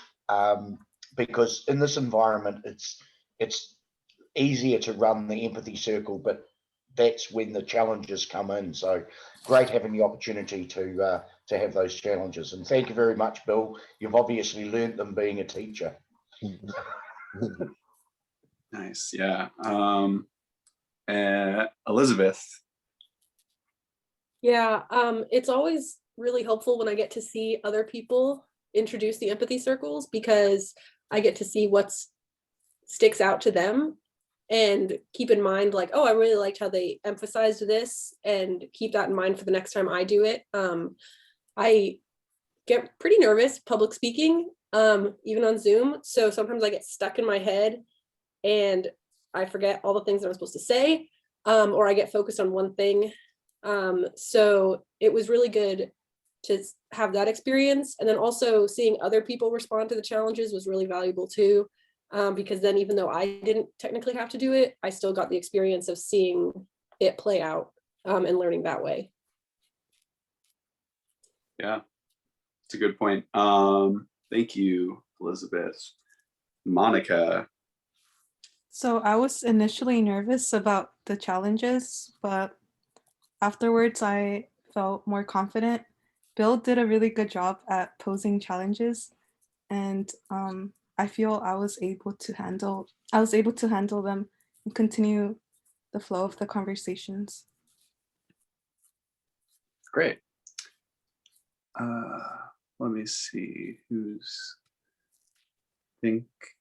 because in this environment it's easier to run the Empathy Circle, but that's when the challenges come in. So great having the opportunity to have those challenges. And thank you very much, Bill. You've obviously learned them being a teacher. Nice. Yeah. Elizabeth. Yeah, it's always really helpful when I get to see other people introduce the empathy circles, because I get to see what sticks out to them and keep in mind like, oh, I really liked how they emphasized this, and keep that in mind for the next time I do it. I get pretty nervous public speaking, even on Zoom. So sometimes I get stuck in my head and I forget all the things that I'm supposed to say, or I get focused on one thing. So it was really good to have that experience. And then also seeing other people respond to the challenges was really valuable too. Because then even though I didn't technically have to do it, I still got the experience of seeing it play out, and learning that way. Yeah, it's a good point. Thank you, Elizabeth. Monica. So I was initially nervous about the challenges, but afterwards I felt more confident. Bill did a really good job at posing challenges, and I feel I was able to handle them and continue the flow of the conversations. Great. Let me see who's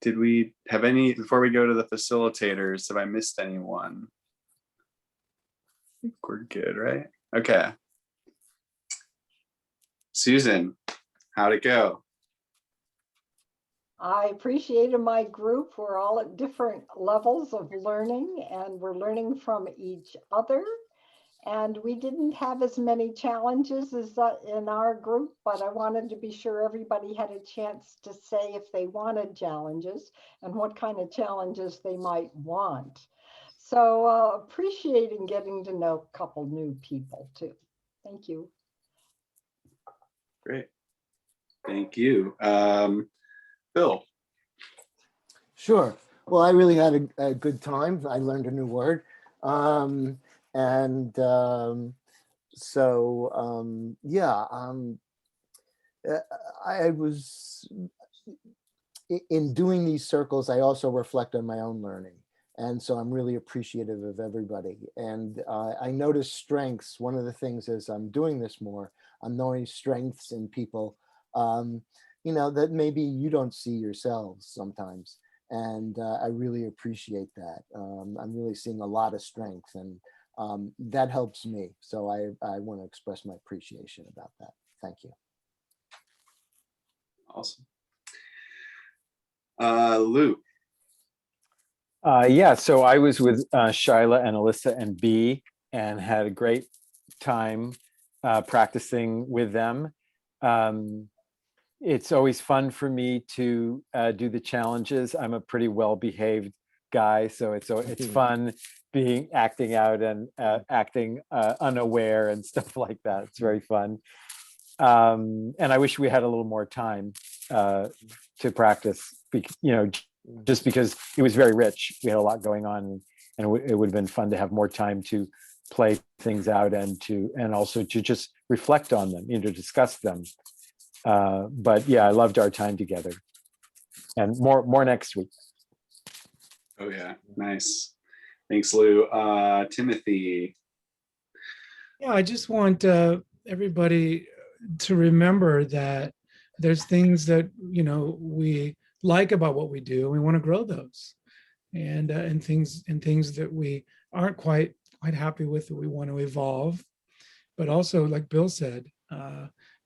did we have any, before we go to the facilitators, have I missed anyone? I think we're good, right? Okay. Susan, how'd it go? I appreciated my group. We're all at different levels of learning and we're learning from each other. And we didn't have as many challenges as in our group, but I wanted to be sure everybody had a chance to say if they wanted challenges and what kind of challenges they might want. So appreciating getting to know a couple new people too. Thank you. Great. Thank you. Bill. Sure. Well, I really had a good time. I learned a new word. I was, in doing these circles, I also reflect on my own learning. And so I'm really appreciative of everybody. And I notice strengths. One of the things as I'm doing this more, I'm knowing strengths in people, that maybe you don't see yourselves sometimes. And I really appreciate that. I'm really seeing a lot of strength, and that helps me. So I want to express my appreciation about that. Thank you. Awesome. Lou. Yeah, so I was with Shyla and Alyssa and B and had a great time practicing with them. It's always fun for me to do the challenges. I'm a pretty well-behaved guy, so it's fun acting out and acting unaware and stuff like that. It's very fun. And I wish we had a little more time to practice, just because it was very rich. We had a lot going on, and it would have been fun to have more time to play things out and also to just reflect on them, to discuss them. But yeah, I loved our time together, and more next week. Oh yeah, nice. Thanks, Lou. Timothy. Yeah, I just want everybody to remember that there's things that we like about what we do. We want to grow those, and things that we aren't quite happy with, that we want to evolve. But also, like Bill said,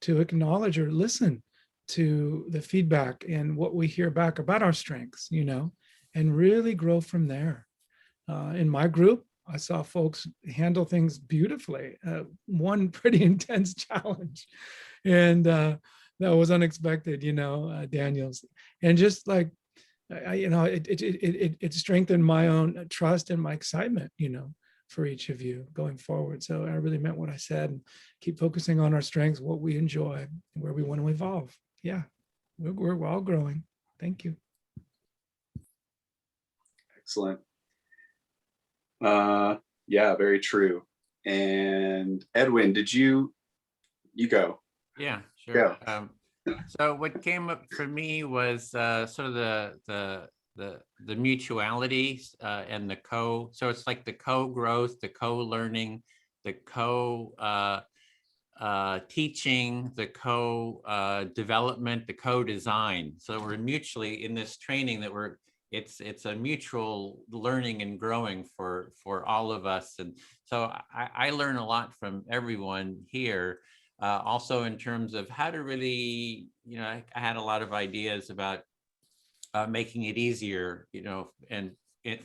to acknowledge or listen to the feedback and what we hear back about our strengths, and really grow from there. In my group, I saw folks handle things beautifully. One pretty intense challenge, and that was unexpected, Daniels. And just like, it strengthened my own trust and my excitement, for each of you going forward. So I really meant what I said, and keep focusing on our strengths, what we enjoy, and where we want to evolve. Yeah, we're all growing. Thank you. Excellent. Yeah, very true. And Edwin, did you go? Yeah, sure. So what came up for me was sort of the mutuality and the so it's like the co-growth, the co-learning, the teaching, the development, the co-design. So we're mutually in this training that it's a mutual learning and growing for all of us. And so I learn a lot from everyone here. Also in terms of how to really, I had a lot of ideas about making it easier, and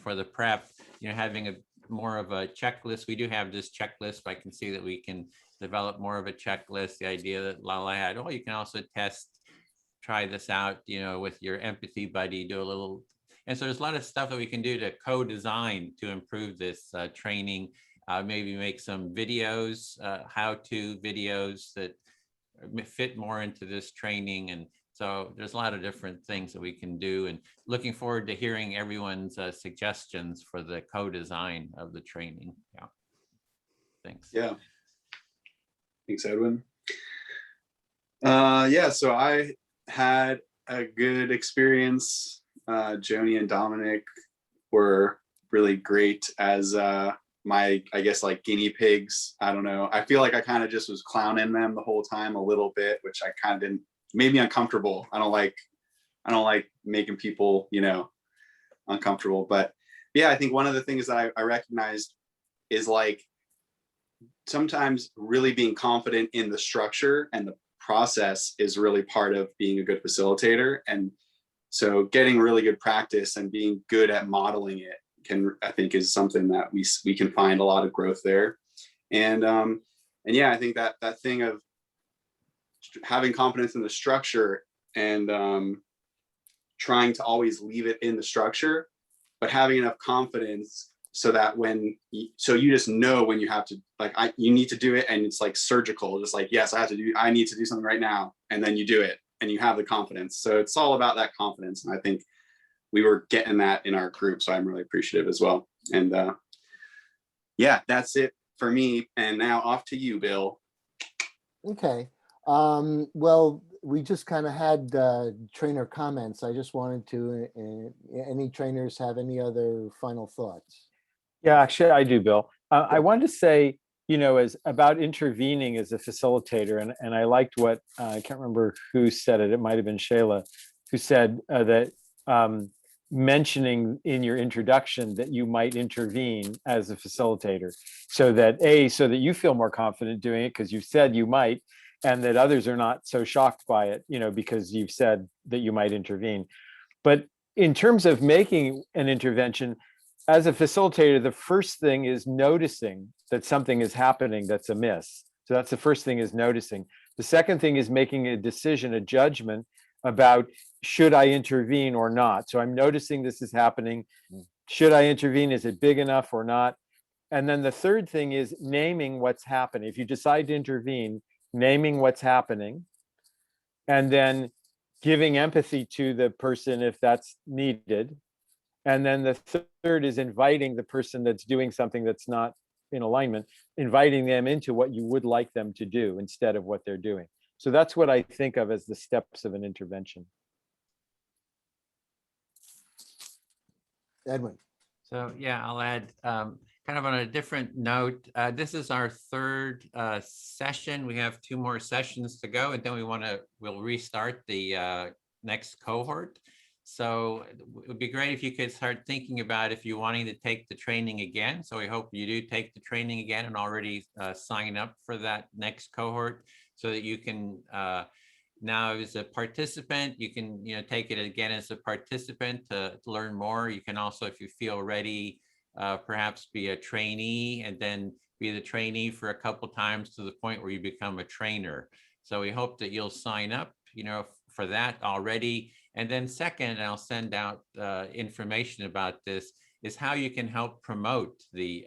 for the prep, having more of a checklist. We do have this checklist, but I can see that we can develop more of a checklist. The idea that Lala had, you can also try this out, with your empathy buddy, do a little. And so there's a lot of stuff that we can do to co-design to improve this training. Maybe make some videos, how-to videos that fit more into this training. And So there's a lot of different things that we can do, and looking forward to hearing everyone's suggestions for the co-design of the training. Yeah. Thanks. Yeah. Thanks, Edwin. Yeah, so I had a good experience. Joni and Dominic were really great as my, I guess, like guinea pigs. I don't know. I feel like I kind of just was clowning them the whole time a little bit, which I kind of didn't, made me uncomfortable. I don't like making people, you know, uncomfortable. But yeah, I think one of the things that I recognized is like sometimes really being confident in the structure and the process is really part of being a good facilitator. And so getting really good practice and being good at modeling it I think is something that we can find a lot of growth there. And yeah, I think that thing of having confidence in the structure and trying to always leave it in the structure, but having enough confidence so that so you just know when you have to, like, you need to do it, and it's like surgical, just like, yes, I need to do something right now, and then you do it and you have the confidence. So it's all about that confidence, and I think we were getting that in our group, so I'm really appreciative as well. And yeah, that's it for me. And now off to you, Bill. Okay. Well, we just kind of had trainer comments. I just wanted to, any trainers have any other final thoughts? Yeah, actually, I do, Bill. I wanted to say, you know, as about intervening as a facilitator, and I liked what I can't remember who said it. It might have been Shayla, who said that mentioning in your introduction that you might intervene as a facilitator, so that you feel more confident doing it because you said you might, and that others are not so shocked by it, you know, because you've said that you might intervene. But in terms of making an intervention, as a facilitator, the first thing is noticing that something is happening that's amiss. So that's the first thing, is noticing. The second thing is making a decision, a judgment about, should I intervene or not? So I'm noticing this is happening. Should I intervene? Is it big enough or not? And then the third thing is naming what's happening. If you decide to intervene, naming what's happening, and then giving empathy to the person if that's needed. And then the third is inviting the person that's doing something that's not in alignment, inviting them into what you would like them to do instead of what they're doing. So that's what I think of as the steps of an intervention. Edwin. So yeah, I'll add kind of on a different note. This is our third session. We have 2 more sessions to go, and then we'll restart the next cohort. So it would be great if you could start thinking about if you're wanting to take the training again. So we hope you do take the training again and already sign up for that next cohort, so that you can now as a participant, you can take it again as a participant to learn more. You can also, if you feel ready, perhaps be a trainee and then be the trainee for a couple times to the point where you become a trainer. So we hope that you'll sign up, for that already. And then second, I'll send out information about this, is how you can help promote the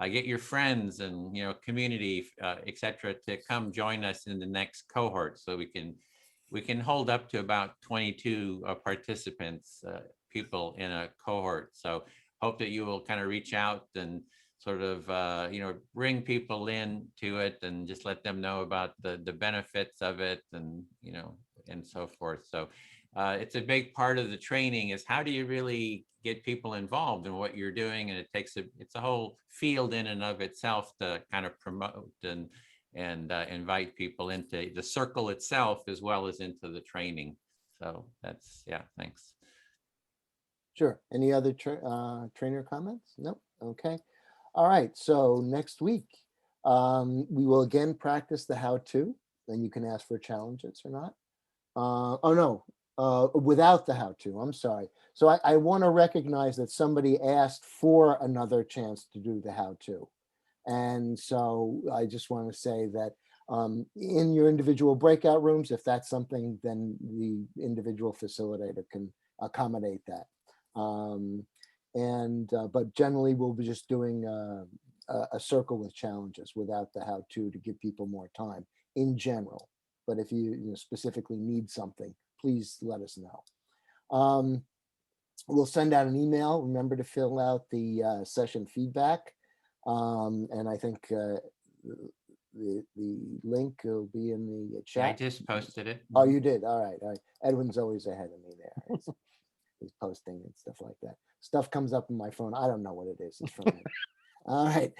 get your friends and community, et cetera, to come join us in the next cohort, so we can hold up to about 22 participants, people in a cohort. So hope that you will kind of reach out and sort of bring people in to it, and just let them know about the benefits of it, and and so forth. So it's a big part of the training, is how do you really get people involved in what you're doing, and it's a whole field in and of itself to kind of promote and invite people into the circle itself as well as into the training. So that's, yeah, thanks. Sure. Any other trainer comments? Nope. Okay. All right. So next week, we will again practice the how-to, and you can ask for challenges or not. Oh no, without the how-to, I'm sorry. So I want to recognize that somebody asked for another chance to do the how-to. And so I just want to say that in your individual breakout rooms, if that's something, then the individual facilitator can accommodate that. But generally we'll be just doing a circle with challenges without the how-to, to give people more time in general. But if you specifically need something, please let us know. We'll send out an email. Remember to fill out the session feedback. And I think the link will be in the chat. Yeah, I just posted it. Oh, you did? All right. All right. Edwin's always ahead of me there. He's posting and stuff like that. Stuff comes up in my phone. I don't know what it is. It's from him. All right.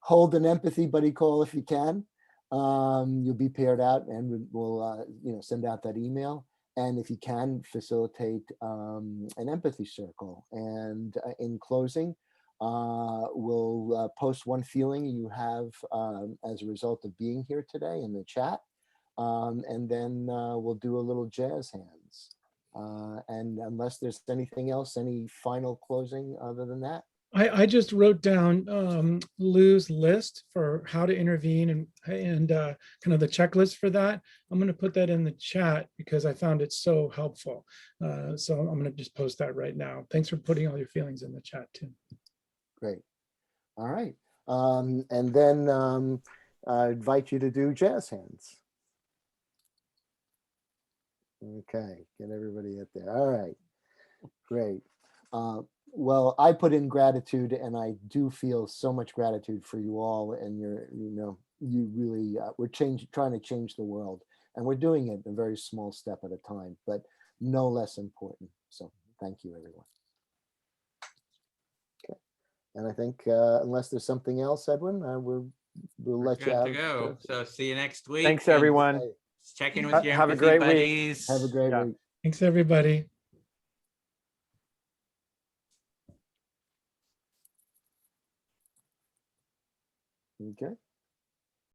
Hold an empathy buddy call if you can. You'll be paired out, and we'll send out that email. And if you can, facilitate an empathy circle. And in closing, we'll post one feeling you have as a result of being here today in the chat. And then we'll do a little jazz hands. And unless there's anything else, any final closing other than that? I just wrote down Lou's list for how to intervene and kind of the checklist for that. I'm going to put that in the chat because I found it so helpful. So I'm going to just post that right now. Thanks for putting all your feelings in the chat too. Great. All right. And then I invite you to do jazz hands. Okay, get everybody up there. All right, great. Well, I put in gratitude, and I do feel so much gratitude for you all, and you really, we're trying to change the world, and we're doing it a very small step at a time, but no less important. So thank you, everyone. Okay, and I think unless there's something else, Edwin, we'll let you Good out. to go. So see you next week. Thanks, everyone. Check in with your Have a empathy great week. buddies. Have a great week. Thanks, everybody. Okay.